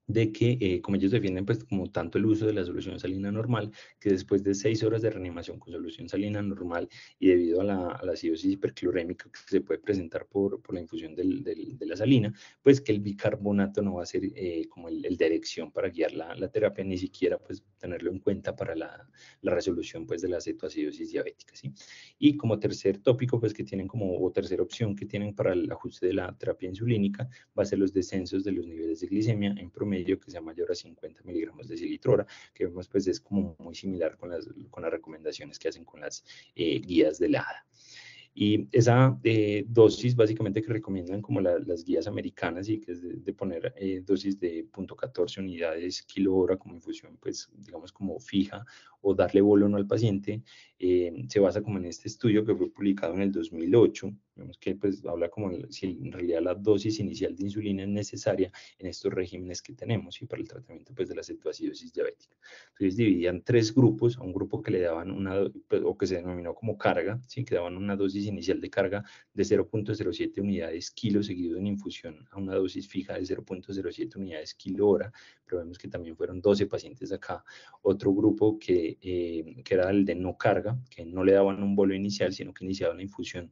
de que, como ellos defienden, pues como tanto el uso de la solución salina normal, que después de 6 horas de reanimación con solución salina normal y debido a la acidosis hiperclorémica que se puede presentar por la infusión de la salina, pues que el bicarbonato no va a ser como el de elección para guiar la terapia, ni siquiera pues tenerlo en cuenta para la resolución pues de la cetoacidosis diabética, ¿sí? Y como tercer tópico, pues que tienen o tercera opción que tienen para el ajuste de la terapia insulínica, va a ser los descensos de los niveles de glicemia en promedio que sea mayor a 50 miligramos de decilitro hora, que vemos pues es como muy similar con las recomendaciones que hacen con las guías de la ADA. Y esa dosis básicamente que recomiendan como las guías americanas, y que es de poner dosis de 0.14 unidades kilo hora como infusión, pues digamos como fija, o darle bolo o no al paciente, se basa como en este estudio que fue publicado en el 2008. Vemos que pues habla como si en realidad la dosis inicial de insulina es necesaria en estos regímenes que tenemos y para el tratamiento pues de la cetoacidosis diabética. Entonces dividían 3 grupos: a un grupo que le daban o que se denominó como carga, ¿sí?, que daban una dosis inicial de carga de 0.07 unidades kilo seguido en infusión a una dosis fija de 0.07 unidades kilo hora, pero vemos que también fueron 12 pacientes acá. Otro grupo que era el de no carga, que no le daban un bolo inicial, sino que iniciaban la infusión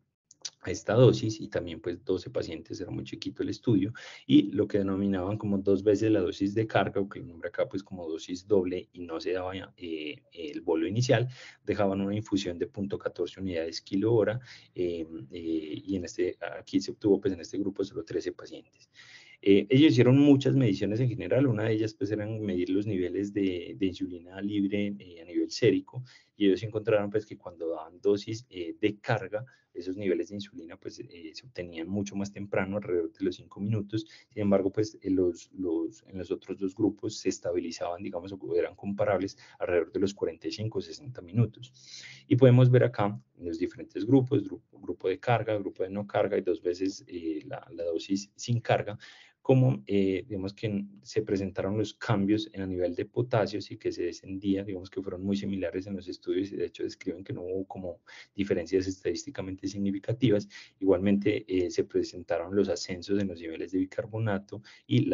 a esta dosis, y también pues 12 pacientes, era muy chiquito el estudio, y lo que denominaban como 2 veces la dosis de carga, o que el nombre acá pues como dosis doble, y no se daba el bolo inicial, dejaban una infusión de 0.14 unidades kilo hora, y aquí se obtuvo pues en este grupo solo 13 pacientes. Ellos hicieron muchas mediciones en general. Una de ellas pues eran medir los niveles de insulina libre a nivel sérico, y ellos encontraron pues que cuando daban dosis de carga, esos niveles de insulina pues se obtenían mucho más temprano, alrededor de los 5 minutos. Sin embargo, pues en los otros dos grupos se estabilizaban, digamos, o eran comparables alrededor de los 45 o 60 minutos. Y podemos ver acá los diferentes grupos: grupo de carga, grupo de no carga, y 2 veces la dosis sin carga, como digamos que se presentaron los cambios en el nivel de potasios y que se descendía, digamos que fueron muy similares en los estudios, y de hecho describen que no hubo como diferencias estadísticamente significativas. Igualmente se presentaron los ascensos en los niveles de bicarbonato, y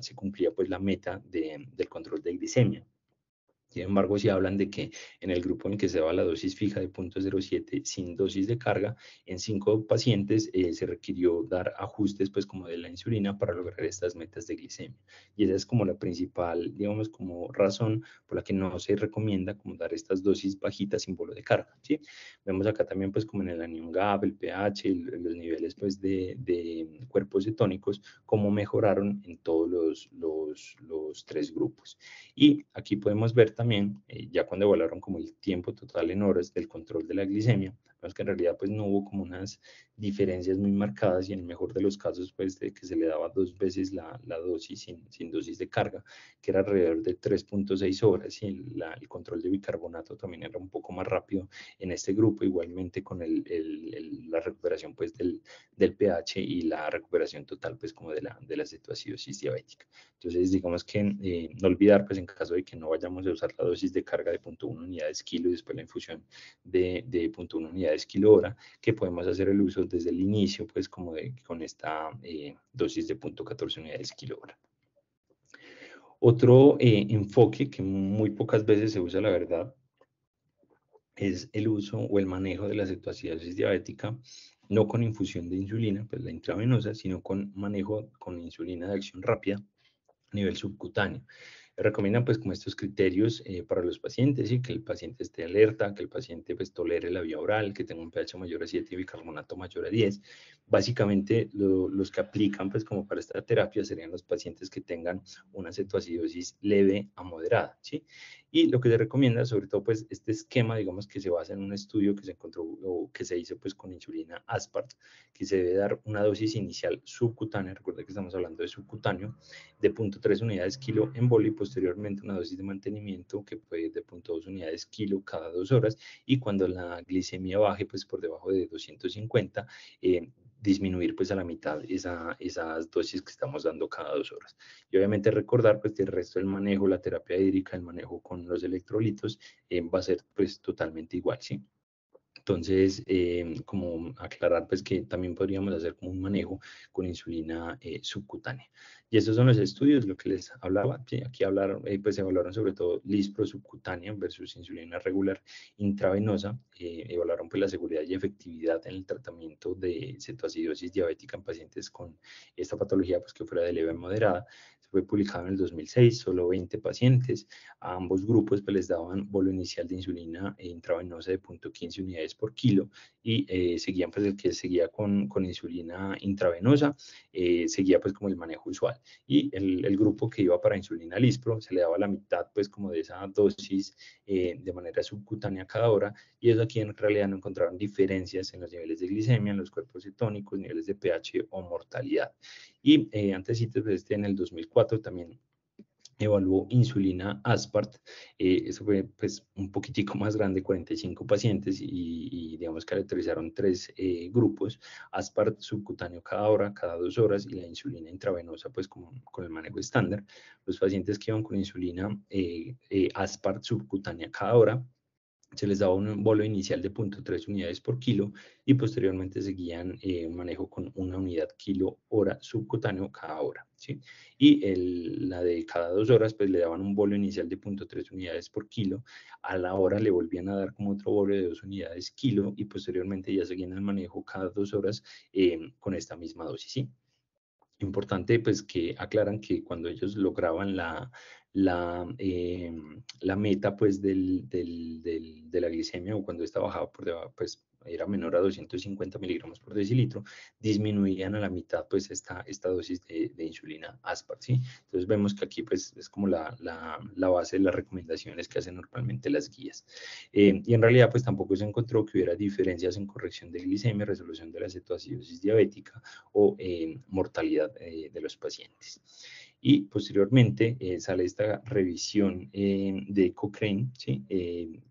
se cumplía pues la meta del control de glicemia. Sin embargo, si hablan de que en el grupo en el que se daba la dosis fija de 0.07 sin dosis de carga, en 5 pacientes se requirió dar ajustes pues como de la insulina para lograr estas metas de glicemia. Y esa es como la principal, digamos, como razón por la que no se recomienda como dar estas dosis bajitas sin bolo de carga, ¿sí? Vemos acá también pues como en el anión GAP, el pH, los niveles pues de cuerpos cetónicos, cómo mejoraron en todos los 3 grupos. Y aquí podemos ver también, ya cuando evaluaron como el tiempo total en horas del control de la glicemia, vemos que en realidad pues no hubo como unas diferencias muy marcadas, y en el mejor de los casos pues de que se le daba 2 veces la dosis sin dosis de carga, que era alrededor de 3.6 horas, y el control de bicarbonato también era un poco más rápido en este grupo, igualmente con la recuperación pues del pH y la recuperación total pues como de la cetoacidosis diabética. Entonces digamos que no olvidar pues en caso de que no vayamos a usar la dosis de carga de 0.1 unidades kilo y después la infusión de 0.1 unidades kilo hora, que podemos hacer el uso desde el inicio pues como con esta dosis de 0.14 unidades kilo hora. Otro enfoque que muy pocas veces se usa, la verdad, es el uso o el manejo de la cetoacidosis diabética, no con infusión de insulina, pues la intravenosa, sino con manejo con insulina de acción rápida a nivel subcutáneo. Recomiendan pues como estos criterios para los pacientes, ¿sí? Que el paciente esté alerta, que el paciente pues tolere la vía oral, que tenga un pH mayor a 7 y bicarbonato mayor a 10. Básicamente los que aplican pues como para esta terapia serían los pacientes que tengan una cetoacidosis leve a moderada, ¿sí? Y lo que se recomienda, sobre todo pues este esquema, digamos que se basa en un estudio que se encontró o que se hizo pues con insulina Aspart, que se debe dar una dosis inicial subcutánea, recuerda que estamos hablando de subcutáneo, de 0.3 unidades kilo en boli y posteriormente una dosis de mantenimiento que puede ir de 0.2 unidades kilo cada 2 horas y cuando la glicemia baje pues por debajo de 250, disminuir pues a la mitad esas dosis que estamos dando cada 2 horas. Y obviamente recordar pues que el resto del manejo, la terapia hídrica, el manejo con los electrolitos va a ser pues totalmente igual, ¿sí? Entonces, como aclarar, pues que también podríamos hacer como un manejo con insulina subcutánea. Y estos son los estudios, lo que les hablaba. ¿Sí? Aquí hablaron, pues se evaluaron sobre todo lispro subcutánea versus insulina regular intravenosa. Evaluaron pues la seguridad y efectividad en el tratamiento de cetoacidosis diabética en pacientes con esta patología, pues que fuera de leve a moderada. Se fue publicado en el 2006, solo 20 pacientes. A ambos grupos pues, les daban bolo inicial de insulina intravenosa de 0.15 unidades por kilo y seguían pues el que seguía con insulina intravenosa, seguía pues como el manejo usual. Y el grupo que iba para insulina lispro se le daba la mitad pues como de esa dosis de manera subcutánea cada hora y eso aquí en realidad no encontraron diferencias en los niveles de glicemia, en los cuerpos cetónicos, niveles de pH o mortalidad. Y antes pues, en el 2004 también evaluó insulina Aspart, eso fue pues un poquitico más grande, 45 pacientes y digamos caracterizaron tres grupos, Aspart subcutáneo cada hora, cada 2 horas y la insulina intravenosa pues como, con el manejo estándar. Los pacientes que iban con insulina Aspart subcutánea cada hora, se les daba un bolo inicial de 0.3 unidades por kilo y posteriormente seguían un manejo con una unidad kilo hora subcutáneo cada hora, ¿sí? Y la de cada 2 horas, pues le daban un bolo inicial de 0.3 unidades por kilo, a la hora le volvían a dar como otro bolo de 2 unidades kilo y posteriormente ya seguían el manejo cada 2 horas con esta misma dosis, ¿sí? Importante, pues, que aclaran que cuando ellos lograban la meta, pues, de la glicemia o cuando esta bajaba por debajo, pues, era menor a 250 miligramos por decilitro, disminuían a la mitad, pues, esta dosis de insulina Aspart, ¿sí? Entonces vemos que aquí, pues, es como la base de las recomendaciones que hacen normalmente las guías. Y en realidad, pues, tampoco se encontró que hubiera diferencias en corrección de glicemia, resolución de la cetoacidosis diabética, o mortalidad de los pacientes. Y posteriormente sale esta revisión de Cochrane, ¿sí?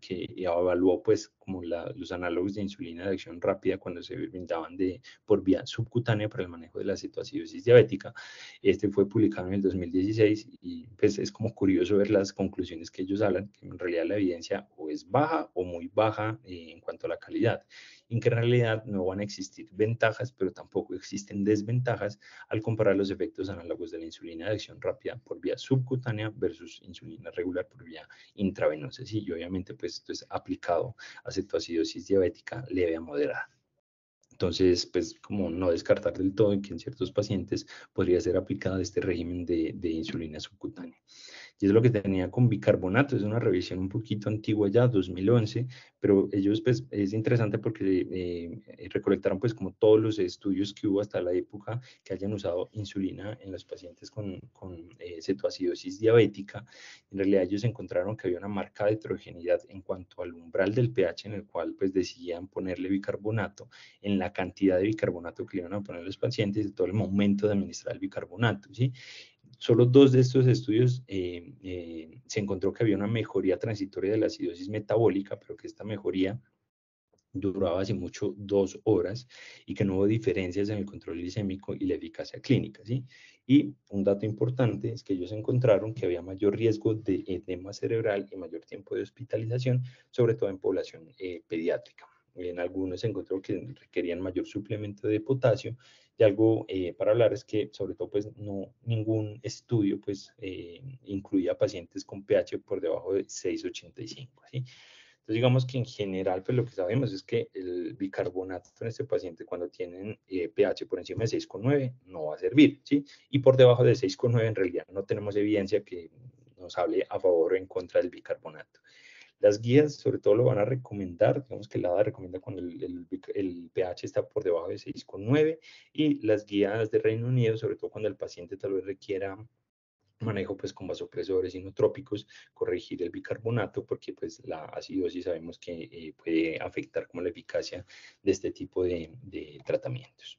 Que evaluó pues como los análogos de insulina de acción rápida cuando se brindaban por vía subcutánea para el manejo de la cetoacidosis diabética. Este fue publicado en el 2016 y pues es como curioso ver las conclusiones que ellos hablan, que en realidad la evidencia o es baja o muy baja en cuanto a la calidad, en que en realidad no van a existir ventajas, pero tampoco existen desventajas al comparar los efectos análogos de la insulina de acción rápida por vía subcutánea versus insulina regular por vía intravenosa. Sí, y obviamente pues esto es aplicado a cetoacidosis diabética leve a moderada. Entonces, pues como no descartar del todo que en ciertos pacientes podría ser aplicado este régimen de insulina subcutánea. Y es lo que tenía con bicarbonato, es una revisión un poquito antigua ya, 2011, pero ellos pues es interesante porque recolectaron pues como todos los estudios que hubo hasta la época que hayan usado insulina en los pacientes con cetoacidosis diabética. En realidad ellos encontraron que había una marcada heterogeneidad en cuanto al umbral del pH en el cual pues decidían ponerle bicarbonato, en la cantidad de bicarbonato que le iban a poner a los pacientes y todo el momento de administrar el bicarbonato, ¿sí? Solo 2 de estos estudios se encontró que había una mejoría transitoria de la acidosis metabólica, pero que esta mejoría duraba así mucho 2 horas y que no hubo diferencias en el control glicémico y la eficacia clínica, ¿sí? Y un dato importante es que ellos encontraron que había mayor riesgo de edema cerebral y mayor tiempo de hospitalización, sobre todo en población pediátrica. En algunos se encontró que requerían mayor suplemento de potasio y algo para hablar es que sobre todo pues no ningún estudio pues incluía pacientes con pH por debajo de 6,85, ¿sí? Entonces, digamos que en general, pues lo que sabemos es que el bicarbonato en este paciente, cuando tienen pH por encima de 6,9, no va a servir, ¿sí? Y por debajo de 6,9, en realidad no tenemos evidencia que nos hable a favor o en contra del bicarbonato. Las guías sobre todo lo van a recomendar, digamos que la ADA recomienda cuando el pH está por debajo de 6,9, y las guías de Reino Unido, sobre todo cuando el paciente tal vez requiera manejo pues con vasopresores inotrópicos, corregir el bicarbonato, porque pues la acidosis sabemos que puede afectar como la eficacia de este tipo de tratamientos.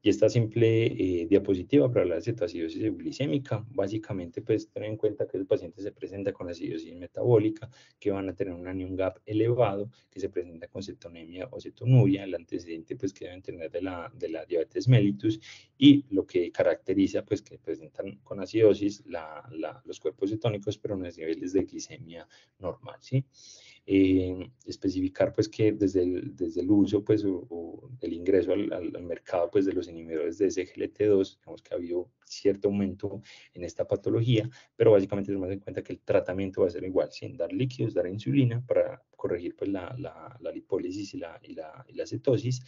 Y esta simple diapositiva para hablar de cetoacidosis glicémica, básicamente pues tener en cuenta que el paciente se presenta con acidosis metabólica, que van a tener un anion gap elevado, que se presenta con cetonemia o cetonuria, el antecedente pues que deben tener de la diabetes mellitus, y lo que caracteriza pues que presentan con acidosis los cuerpos cetónicos, pero en los niveles de glicemia normal, ¿sí? Especificar pues que desde el uso pues o el ingreso al mercado pues de los inhibidores de SGLT2, digamos que ha habido cierto aumento en esta patología, pero básicamente tenemos en cuenta que el tratamiento va a ser igual, sin dar líquidos, dar insulina para corregir pues la lipólisis y la cetosis,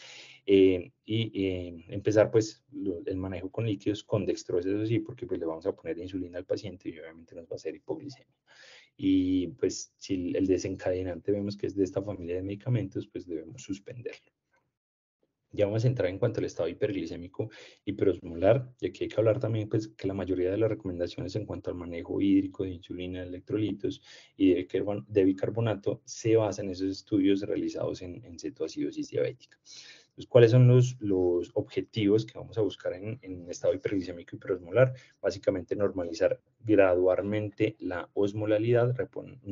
empezar pues el manejo con líquidos con dextrosa, eso sí, porque pues le vamos a poner insulina al paciente y obviamente nos va a hacer hipoglicemia. Y pues si el desencadenante vemos que es de esta familia de medicamentos, pues debemos suspenderlo. Ya vamos a entrar en cuanto al estado hiperglicémico hiperosmolar, y aquí hay que hablar también pues que la mayoría de las recomendaciones en cuanto al manejo hídrico de insulina, de electrolitos y de bicarbonato se basan en esos estudios realizados en cetoacidosis diabética. Entonces, ¿cuáles son los objetivos que vamos a buscar en estado hiperglicémico hiperosmolar? Básicamente normalizar gradualmente la osmolalidad,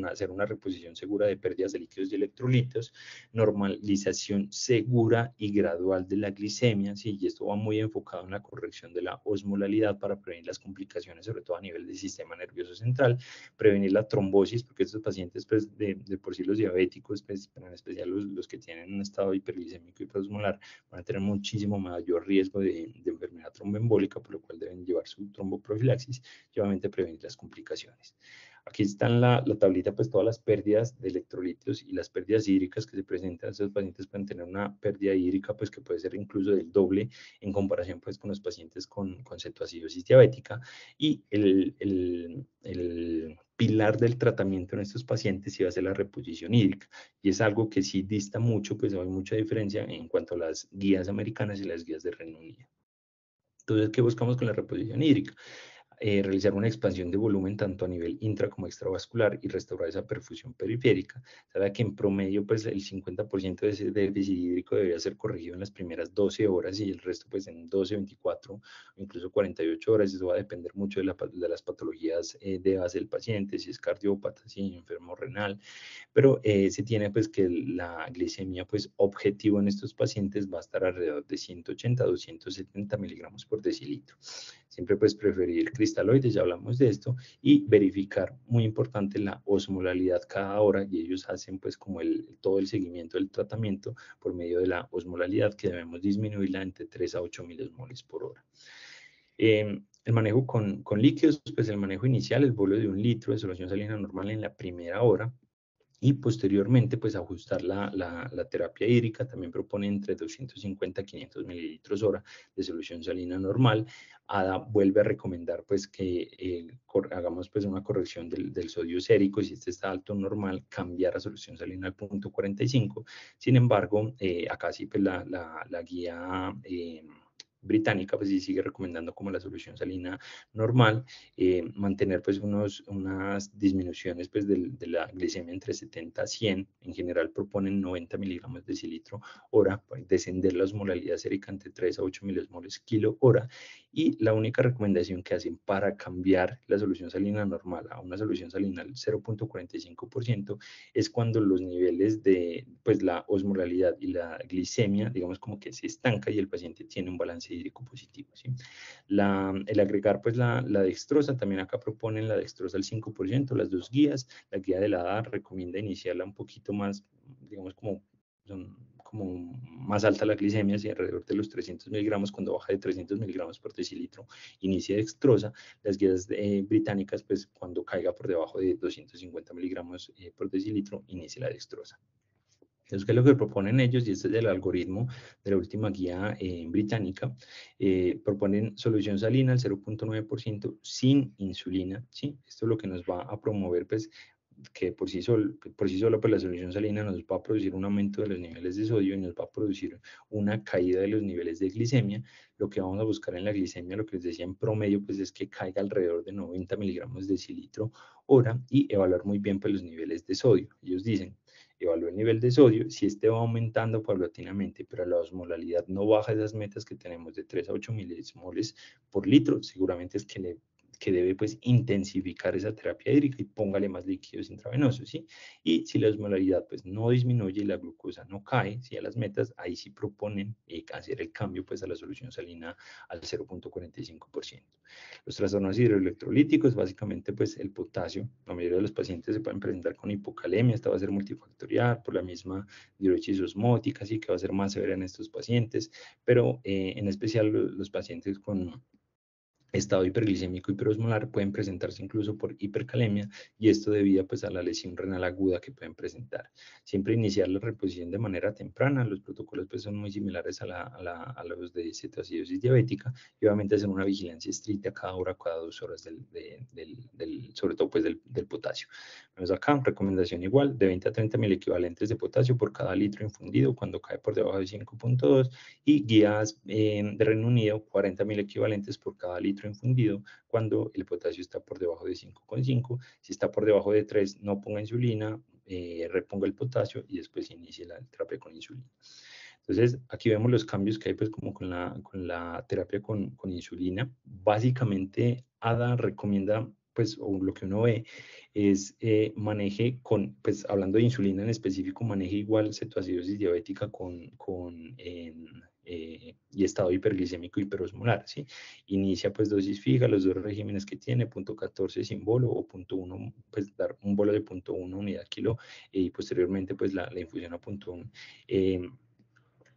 hacer una reposición segura de pérdidas de líquidos y electrolitos, normalización segura y gradual de la glicemia, ¿sí? Y esto va muy enfocado en la corrección de la osmolalidad para prevenir las complicaciones, sobre todo a nivel del sistema nervioso central, prevenir la trombosis, porque estos pacientes pues, de por sí los diabéticos, pues, pero en especial los que tienen un estado hiperglicémico hiperosmolar, van a tener muchísimo mayor riesgo de enfermedad tromboembólica, por lo cual deben llevar su tromboprofilaxis y obviamente prevenir las complicaciones. Aquí están la tablita, pues todas las pérdidas de electrolitos y las pérdidas hídricas que se presentan. Estos pacientes pueden tener una pérdida hídrica, pues que puede ser incluso del doble en comparación pues con los pacientes con cetoacidosis diabética. Y el pilar del tratamiento en estos pacientes sí va a ser la reposición hídrica. Y es algo que sí dista mucho, pues hay mucha diferencia en cuanto a las guías americanas y las guías de Reino Unido. Entonces, ¿qué buscamos con la reposición hídrica? Realizar una expansión de volumen tanto a nivel intra como extravascular y restaurar esa perfusión periférica. Sabe que en promedio pues el 50% de ese déficit hídrico debería ser corregido en las primeras 12 horas y el resto pues en 12, 24 o incluso 48 horas. Eso va a depender mucho de las patologías de base del paciente, si es cardiópata, si es enfermo renal, pero se tiene pues que la glicemia pues objetivo en estos pacientes va a estar alrededor de 180 a 270 miligramos por decilitro. Siempre pues preferir cristaloides, ya hablamos de esto, y verificar, muy importante, la osmolalidad cada hora, y ellos hacen pues como todo el seguimiento del tratamiento por medio de la osmolalidad, que debemos disminuirla entre 3 a 8 milimoles por hora. El manejo con líquidos, pues el manejo inicial, el bolo de 1 litro de solución salina normal en la primera hora, y posteriormente pues ajustar la terapia hídrica. También propone entre 250 a 500 mililitros hora de solución salina normal. ADA vuelve a recomendar pues que hagamos pues una corrección del sodio sérico, si este está alto normal, cambiar a solución salina al punto 45. Sin embargo, acá sí pues la guía británica pues sí sigue recomendando como la solución salina normal, mantener pues unas disminuciones pues de la glicemia entre 70 a 100, en general proponen 90 miligramos de decilitro hora, para descender la osmolalidad sérica entre 3 a 8 milimoles kilo hora, y la única recomendación que hacen para cambiar la solución salina normal a una solución salina al 0.45% es cuando los niveles de pues la osmolalidad y la glicemia digamos como que se estanca y el paciente tiene un balance hídrico positivo, ¿sí? El agregar pues la dextrosa, también acá proponen la dextrosa al 5%, las dos guías. La guía de la ADA recomienda iniciarla un poquito más, digamos como como más alta la glicemia, hacia alrededor de los 300 miligramos. Cuando baja de 300 miligramos por decilitro, inicia dextrosa. Las guías británicas, pues cuando caiga por debajo de 250 miligramos por decilitro, inicia la dextrosa. Entonces, ¿qué es lo que proponen ellos? Y este es el algoritmo de la última guía británica. Proponen solución salina al 0.9% sin insulina, ¿sí? Esto es lo que nos va a promover, pues, que por sí solo pues, la solución salina nos va a producir un aumento de los niveles de sodio y nos va a producir una caída de los niveles de glicemia. Lo que vamos a buscar en la glicemia, lo que les decía en promedio, pues es que caiga alrededor de 90 miligramos de decilitro hora y evaluar muy bien pues, los niveles de sodio. Ellos dicen, evalúa el nivel de sodio, si este va aumentando paulatinamente, pero la osmolalidad no baja esas metas que tenemos de 3 a 8 milimoles por litro, seguramente es que debe pues intensificar esa terapia hídrica y póngale más líquidos intravenosos, ¿sí? Y si la osmolaridad pues no disminuye y la glucosa no cae, ¿sí? A las metas, ahí sí proponen hacer el cambio pues a la solución salina al 0.45%. Los trastornos hidroelectrolíticos, básicamente pues el potasio, la mayoría de los pacientes se pueden presentar con hipocalemia, esta va a ser multifactorial por la misma diuresis osmótica, así que va a ser más severa en estos pacientes, pero en especial los pacientes con estado hiperglicémico hiperosmolar pueden presentarse incluso por hipercalemia y esto debido pues a la lesión renal aguda que pueden presentar. Siempre iniciar la reposición de manera temprana, los protocolos pues son muy similares a los de cetoacidosis diabética y obviamente hacer una vigilancia estricta cada hora, cada 2 horas sobre todo pues del potasio. Vemos acá, recomendación igual, de 20 a 30 mil equivalentes de potasio por cada litro infundido cuando cae por debajo de 5.2 y guías de Reino Unido, 40.000 equivalentes por cada litro infundido cuando el potasio está por debajo de 5.5. Si está por debajo de 3, no ponga insulina, reponga el potasio y después inicie la terapia con insulina. Entonces, aquí vemos los cambios que hay pues como con la terapia con insulina. Básicamente, ADA recomienda, pues, o lo que uno ve es maneje con, pues, hablando de insulina en específico, maneje igual cetoacidosis diabética y estado hiperglicémico hiperosmolar, ¿sí? Inicia pues dosis fija, los dos regímenes que tiene, 0.14 sin bolo o 0.1, pues dar un bolo de 0.1 unidad kilo y posteriormente pues la infusión a 0.1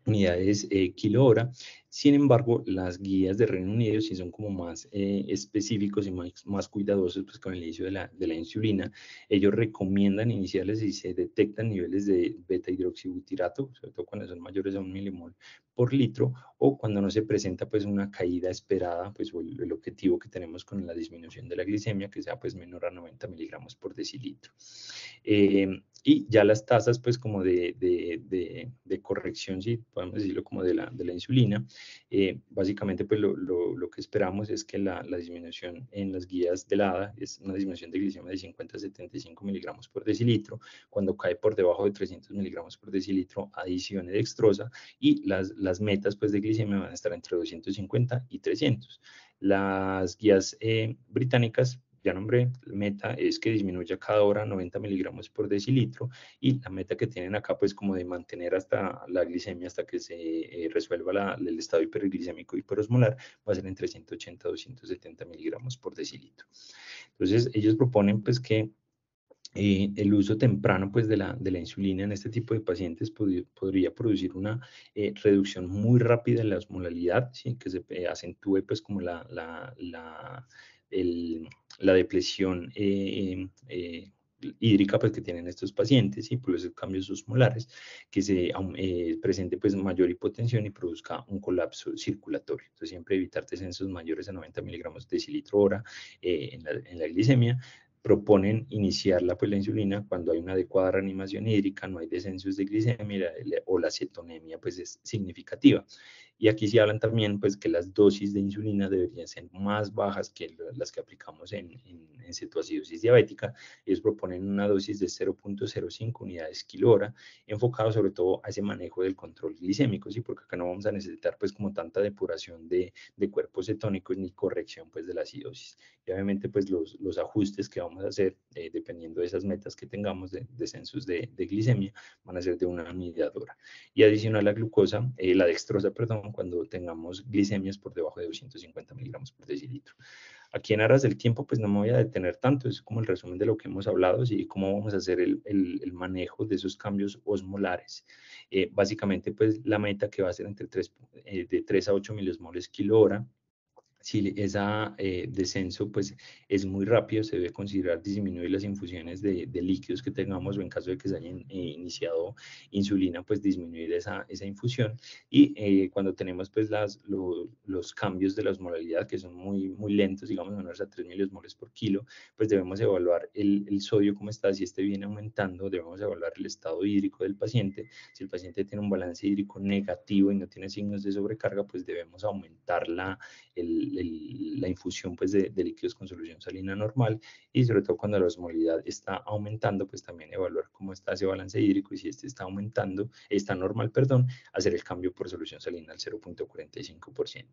unidades kilo hora. Sin embargo, las guías de Reino Unido sí son como más específicos y más cuidadosos pues, con el inicio de la insulina. Ellos recomiendan iniciarles si se detectan niveles de beta hidroxibutirato, sobre todo cuando son mayores a 1 milimol por litro, o cuando no se presenta pues una caída esperada, pues el objetivo que tenemos con la disminución de la glicemia, que sea pues menor a 90 miligramos por decilitro. Y ya las tasas pues como de corrección, si podemos decirlo como de la insulina, básicamente pues lo que esperamos es que la disminución en las guías de la ADA es una disminución de glicemia de 50 a 75 miligramos por decilitro, cuando cae por debajo de 300 miligramos por decilitro adicione dextrosa y las metas pues de glicemia van a estar entre 250 y 300. Las guías británicas, ya nombré, la meta es que disminuya cada hora 90 miligramos por decilitro y la meta que tienen acá pues como de mantener hasta la glicemia hasta que se resuelva el estado hiperglicémico hiperosmolar va a ser entre 180 a 270 miligramos por decilitro. Entonces ellos proponen pues que el uso temprano pues, de la insulina en este tipo de pacientes podría producir una reducción muy rápida en la osmolalidad, ¿sí? Que se acentúe pues, como la depresión hídrica pues, que tienen estos pacientes y por esos cambios osmolares, que se presente pues, mayor hipotensión y produzca un colapso circulatorio. Entonces, siempre evitar descensos mayores a 90 miligramos de decilitro hora en la glicemia. Proponen iniciarla pues la insulina cuando hay una adecuada reanimación hídrica, no hay descensos de glicemia o la cetonemia pues es significativa. Y aquí sí hablan también pues que las dosis de insulina deberían ser más bajas que las que aplicamos en cetoacidosis diabética. Ellos proponen una dosis de 0.05 unidades kilo hora, enfocado sobre todo a ese manejo del control glicémico, ¿sí? Porque acá no vamos a necesitar pues como tanta depuración de cuerpos cetónicos ni corrección pues de la acidosis. Y obviamente pues los ajustes que vamos a hacer dependiendo de esas metas que tengamos de descensos de glicemia van a ser de una unidad hora. Y adicional a la glucosa, la dextrosa, perdón, cuando tengamos glicemias por debajo de 250 miligramos por decilitro. Aquí en aras del tiempo, pues no me voy a detener tanto, es como el resumen de lo que hemos hablado, y cómo vamos a hacer el manejo de esos cambios osmolares. Básicamente, pues la meta que va a ser entre de 3 a 8 milismoles kilo hora. Si ese descenso pues, es muy rápido, se debe considerar disminuir las infusiones de líquidos que tengamos, o en caso de que se haya iniciado insulina, pues disminuir esa infusión. Y cuando tenemos pues, los cambios de la osmolaridad, que son muy lentos, digamos menores a 3 milismoles por kilo, pues debemos evaluar el sodio cómo está. Si este viene aumentando, debemos evaluar el estado hídrico del paciente. Si el paciente tiene un balance hídrico negativo y no tiene signos de sobrecarga, pues debemos aumentar la infusión pues, de líquidos con solución salina normal, y sobre todo cuando la osmolaridad está aumentando, pues también evaluar cómo está ese balance hídrico, y si este está aumentando, está normal, perdón, hacer el cambio por solución salina al 0.45%.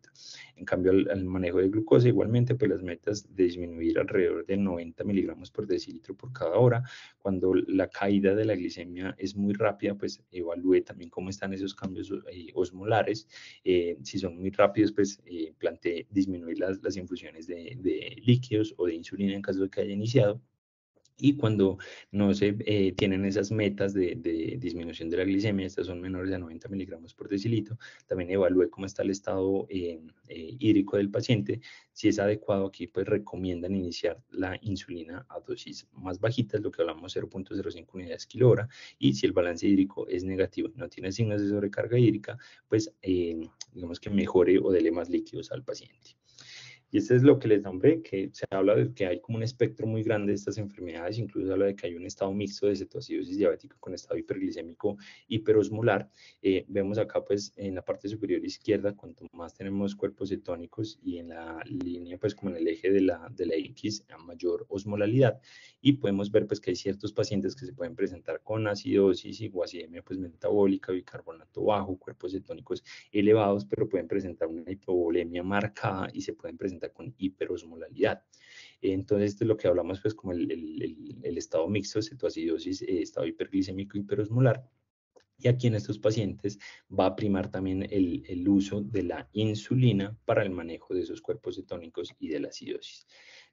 En cambio, al manejo de glucosa, igualmente, pues las metas de disminuir alrededor de 90 miligramos por decilitro por cada hora. Cuando la caída de la glicemia es muy rápida, pues evalúe también cómo están esos cambios osmolares. Si son muy rápidos, pues plantee disminuir las infusiones de líquidos o de insulina en caso de que haya iniciado. Y cuando no se tienen esas metas de disminución de la glicemia, estas son menores a 90 miligramos por decilitro, también evalúe cómo está el estado hídrico del paciente. Si es adecuado, aquí pues recomiendan iniciar la insulina a dosis más bajitas, lo que hablamos 0.05 unidades kilo hora, y si el balance hídrico es negativo y no tiene signos de sobrecarga hídrica, pues digamos que mejore o dele más líquidos al paciente. Y esto es lo que les nombré, que se habla de que hay como un espectro muy grande de estas enfermedades, incluso habla de que hay un estado mixto de cetoacidosis diabética con estado hiperglicémico hiperosmolar. Vemos acá pues en la parte superior izquierda, cuanto más tenemos cuerpos cetónicos, y en la línea pues como en el eje de la X, a mayor osmolalidad, y podemos ver pues que hay ciertos pacientes que se pueden presentar con acidosis, hipoacidemia pues metabólica, bicarbonato bajo, cuerpos cetónicos elevados, pero pueden presentar una hipovolemia marcada y se pueden presentar con hiperosmolalidad. Entonces, esto es lo que hablamos, pues, como el estado mixto, cetoacidosis, estado hiperglicémico, hiperosmolar. Y aquí en estos pacientes va a primar también el uso de la insulina para el manejo de esos cuerpos cetónicos y de la acidosis.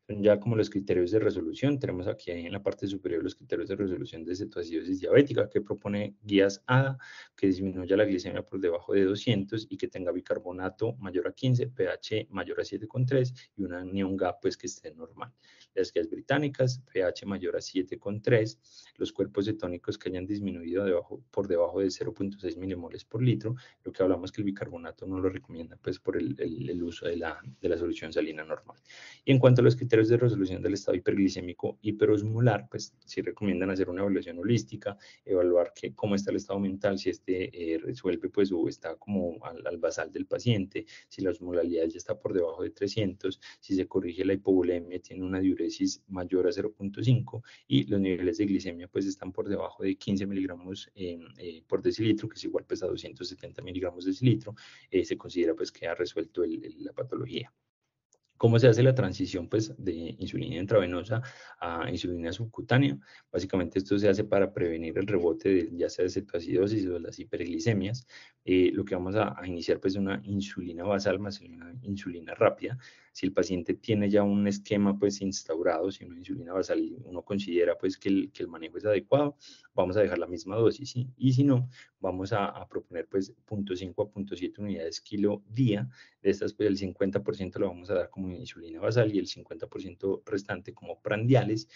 Son ya como los criterios de resolución. Tenemos aquí en la parte superior los criterios de resolución de cetoacidosis diabética, que propone guías ADA, que disminuya la glicemia por debajo de 200 y que tenga bicarbonato mayor a 15, pH mayor a 7,3 y una anión GAP pues que esté normal. Las guías británicas, pH mayor a 7,3, los cuerpos cetónicos que hayan disminuido por debajo de 0.6 milimoles por litro, lo que hablamos que el bicarbonato no lo recomienda pues por el uso de la solución salina normal. Y en cuanto a los criterios de resolución del estado hiperglicémico hiperosmolar, pues sí recomiendan hacer una evaluación holística, evaluar cómo está el estado mental, si este resuelve pues o está como al basal del paciente, si la osmolalidad ya está por debajo de 300, si se corrige la hipovolemia, tiene una diuresis mayor a 0.5 y los niveles de glicemia pues están por debajo de 15 miligramos por decilitro, que es igual pues a 270 miligramos de decilitro, se considera pues que ha resuelto la patología. ¿Cómo se hace la transición pues, de insulina intravenosa a insulina subcutánea? Básicamente esto se hace para prevenir el rebote de ya sea de cetoacidosis o de las hiperglicemias. Lo que vamos a iniciar pues una insulina basal más una insulina rápida. Si el paciente tiene ya un esquema pues instaurado, si una insulina basal uno considera pues que el manejo es adecuado, vamos a dejar la misma dosis, ¿sí? Y si no, vamos a proponer pues 0.5 a 0.7 unidades kilo día. De estas, pues el 50% lo vamos a dar como insulina basal y el 50% restante como prandiales.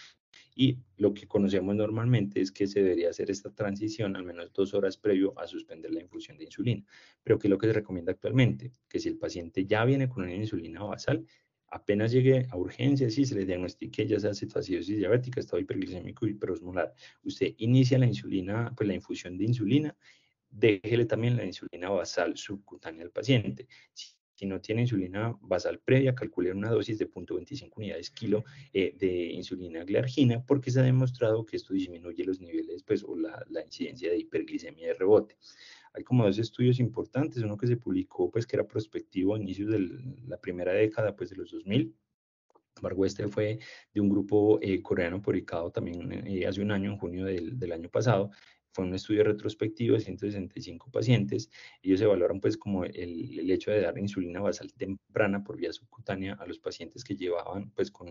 Y lo que conocemos normalmente es que se debería hacer esta transición al menos 2 horas previo a suspender la infusión de insulina. Pero ¿qué es lo que se recomienda actualmente? Que si el paciente ya viene con una insulina basal, apenas llegue a urgencias y se le diagnostique ya sea cetoacidosis diabética, estado hiperglicémico y hiperosmolar, usted inicia la insulina, pues la infusión de insulina, déjele también la insulina basal subcutánea al paciente. Si no tiene insulina basal previa, calcule una dosis de 0.25 unidades kilo de insulina glargina, porque se ha demostrado que esto disminuye los niveles, pues, o la incidencia de hiperglicemia de rebote. Hay como dos estudios importantes, uno que se publicó, pues, que era prospectivo a inicios de la primera década, pues, de los 2000. Sin embargo, este fue de un grupo coreano publicado también hace un año, en junio del año pasado. fue un estudio retrospectivo de 165 pacientes. Ellos evaluaron pues como el hecho de dar insulina basal temprana por vía subcutánea a los pacientes que llevaban pues con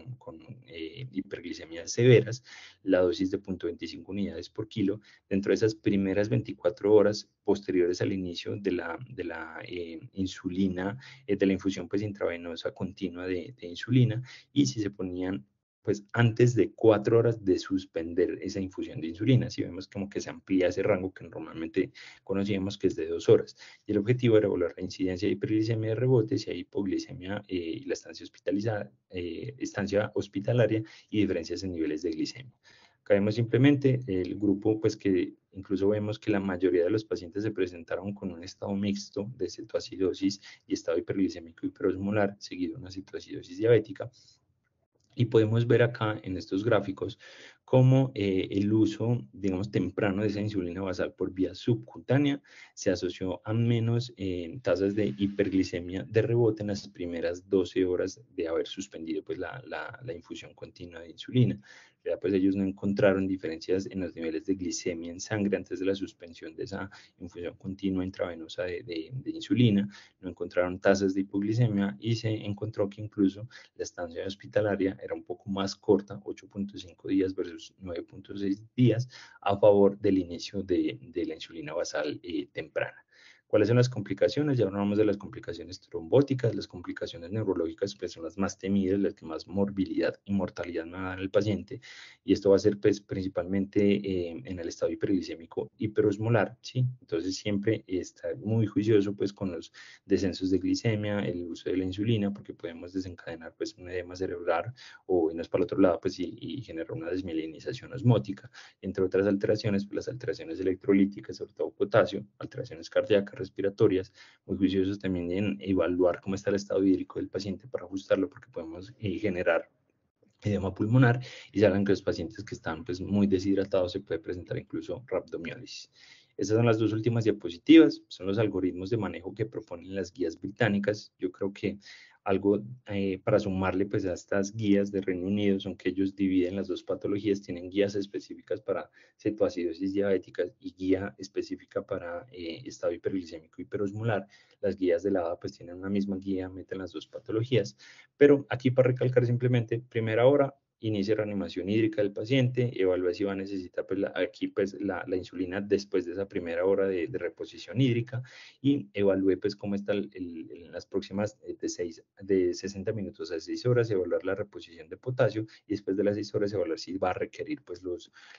hiperglicemias severas, la dosis de 0.25 unidades por kilo, dentro de esas primeras 24 horas posteriores al inicio de la insulina, de la infusión pues intravenosa continua de insulina, y si se ponían pues antes de 4 horas de suspender esa infusión de insulina. Si vemos como que se amplía ese rango que normalmente conocíamos que es de 2 horas. Y el objetivo era evaluar la incidencia de hiperglicemia de rebote, si hay hipoglicemia y la estancia hospitalizada, estancia hospitalaria y diferencias en niveles de glicemia. Acá vemos simplemente el grupo, pues que incluso vemos que la mayoría de los pacientes se presentaron con un estado mixto de cetoacidosis y estado hiperglicémico hiperosmolar, seguido de una cetoacidosis diabética. Y podemos ver acá en estos gráficos cómo el uso, digamos, temprano de esa insulina basal por vía subcutánea se asoció a menos tasas de hiperglicemia de rebote en las primeras 12 horas de haber suspendido pues, la infusión continua de insulina. Ya, pues ellos no encontraron diferencias en los niveles de glicemia en sangre antes de la suspensión de esa infusión continua intravenosa de insulina, no encontraron tasas de hipoglicemia y se encontró que incluso la estancia hospitalaria era un poco más corta, 8.5 días versus 9.6 días, a favor del inicio de la insulina basal temprana. ¿Cuáles son las complicaciones? Ya hablamos de las complicaciones trombóticas, las complicaciones neurológicas pues son las más temidas, las que más morbilidad y mortalidad me dan al paciente, y esto va a ser pues principalmente en el estado hiperglicémico hiperosmolar, ¿sí? Entonces siempre estar muy juicioso pues con los descensos de glicemia, el uso de la insulina, porque podemos desencadenar pues un edema cerebral o irnos para el otro lado pues y generar una desmielinización osmótica, entre otras alteraciones, pues las alteraciones electrolíticas, sobre todo potasio, alteraciones cardíacas, respiratorias, muy juiciosos también en evaluar cómo está el estado hídrico del paciente para ajustarlo, porque podemos generar edema pulmonar, y saben que los pacientes que están pues, muy deshidratados se puede presentar incluso rhabdomiólisis. Estas son las dos últimas diapositivas, son los algoritmos de manejo que proponen las guías británicas. Yo creo que algo para sumarle pues a estas guías de Reino Unido son que ellos dividen las dos patologías, tienen guías específicas para cetoacidosis diabética y guía específica para estado hiperglicémico hiperosmolar. Las guías de la ADA pues tienen una misma guía, meten las dos patologías, pero aquí para recalcar simplemente, primera hora, inicia reanimación hídrica del paciente, evalúa si va a necesitar pues, aquí pues, la insulina después de esa primera hora de reposición hídrica, y evalúe pues cómo está en las próximas de 60 minutos a 6 horas, evaluar la reposición de potasio, y después de las 6 horas evaluar si va a requerir pues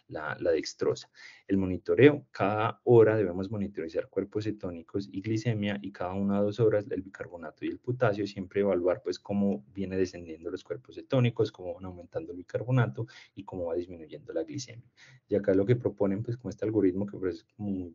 la dextrosa. El monitoreo, cada hora debemos monitorizar cuerpos cetónicos y glicemia, y cada 1 a 2 horas el bicarbonato y el potasio, siempre evaluar pues cómo viene descendiendo los cuerpos cetónicos, cómo van aumentando el bicarbonato y cómo va disminuyendo la glicemia. Y acá lo que proponen pues como este algoritmo que pues, es muy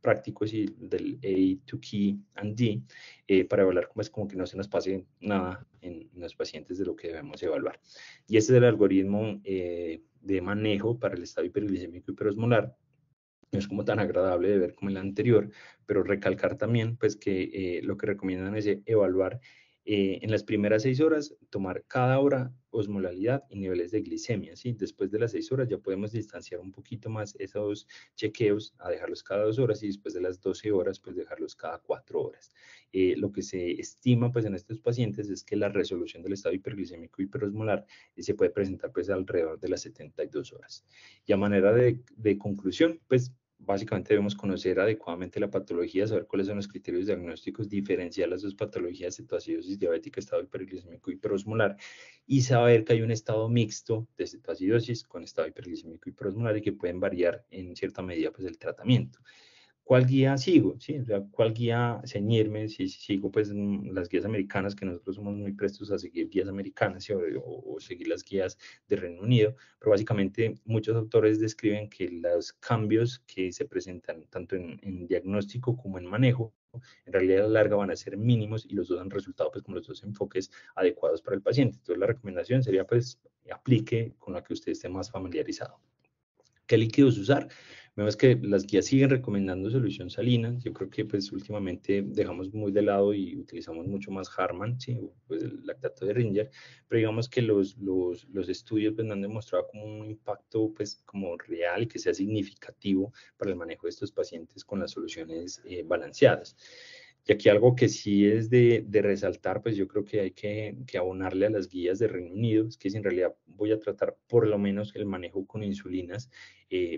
práctico, es del A to Key and D, para evaluar cómo es como que no se nos pase nada en los pacientes de lo que debemos evaluar. Y este es el algoritmo de manejo para el estado hiperglicémico hiperosmolar. No es como tan agradable de ver como el anterior, pero recalcar también pues que lo que recomiendan es evaluar en las primeras 6 horas, tomar cada hora osmolalidad y niveles de glicemia, ¿sí? Después de las 6 horas ya podemos distanciar un poquito más esos chequeos a dejarlos cada 2 horas, y después de las 12 horas pues dejarlos cada 4 horas. Lo que se estima pues en estos pacientes es que la resolución del estado hiperglicémico hiperosmolar se puede presentar pues alrededor de las 72 horas. Y a manera de conclusión, pues básicamente debemos conocer adecuadamente la patología, saber cuáles son los criterios diagnósticos, diferenciar las dos patologías, cetoacidosis diabética, estado hiperglicémico hiperosmolar, y saber que hay un estado mixto de cetoacidosis con estado hiperglicémico hiperosmolar y que pueden variar en cierta medida pues el tratamiento. ¿Cuál guía sigo? ¿Sí? O sea, ¿cuál guía ceñirme? Si sigo pues las guías americanas, que nosotros somos muy prestos a seguir guías americanas, ¿sí? o seguir las guías de Reino Unido, pero básicamente muchos autores describen que los cambios que se presentan tanto en diagnóstico como en manejo, en realidad a la larga van a ser mínimos, y los dos han resultado pues como los dos enfoques adecuados para el paciente. Entonces la recomendación sería pues aplique con la que usted esté más familiarizado. ¿Qué líquidos usar? Vemos que las guías siguen recomendando solución salina. Yo creo que pues últimamente dejamos muy de lado y utilizamos mucho más Harman, ¿sí? Pues el lactato de Ringer, pero digamos que los estudios pues, no han demostrado como un impacto pues como real y que sea significativo para el manejo de estos pacientes con las soluciones balanceadas. Y aquí algo que sí es de resaltar, pues yo creo que hay que abonarle a las guías de Reino Unido, es que si en realidad voy a tratar por lo menos el manejo con insulinas,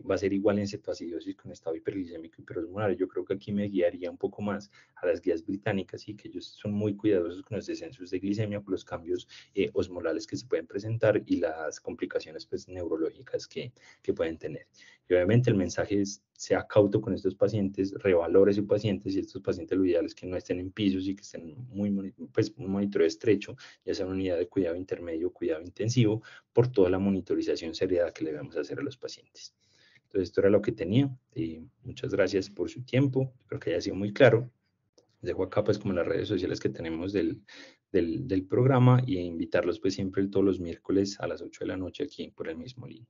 va a ser igual en cetoacidosis con estado hiperglicémico y hiperosmolar. Yo creo que aquí me guiaría un poco más a las guías británicas y que ellos son muy cuidadosos con los descensos de glicemia, por los cambios osmolales que se pueden presentar y las complicaciones pues, neurológicas que pueden tener. Y obviamente el mensaje es, sea cauto con estos pacientes, revalore sus pacientes y estos pacientes lo ideal es que no estén en pisos y que estén pues, un monitoreo estrecho, ya sea una unidad de cuidado intermedio o cuidado intensivo, por toda la monitorización seriada que le vamos a hacer a los pacientes. Entonces, esto era lo que tenía. Muchas gracias por su tiempo. Espero que haya sido muy claro. Les dejo acá pues como las redes sociales que tenemos del programa y invitarlos pues siempre todos los miércoles a las 8 de la noche aquí por el mismo link.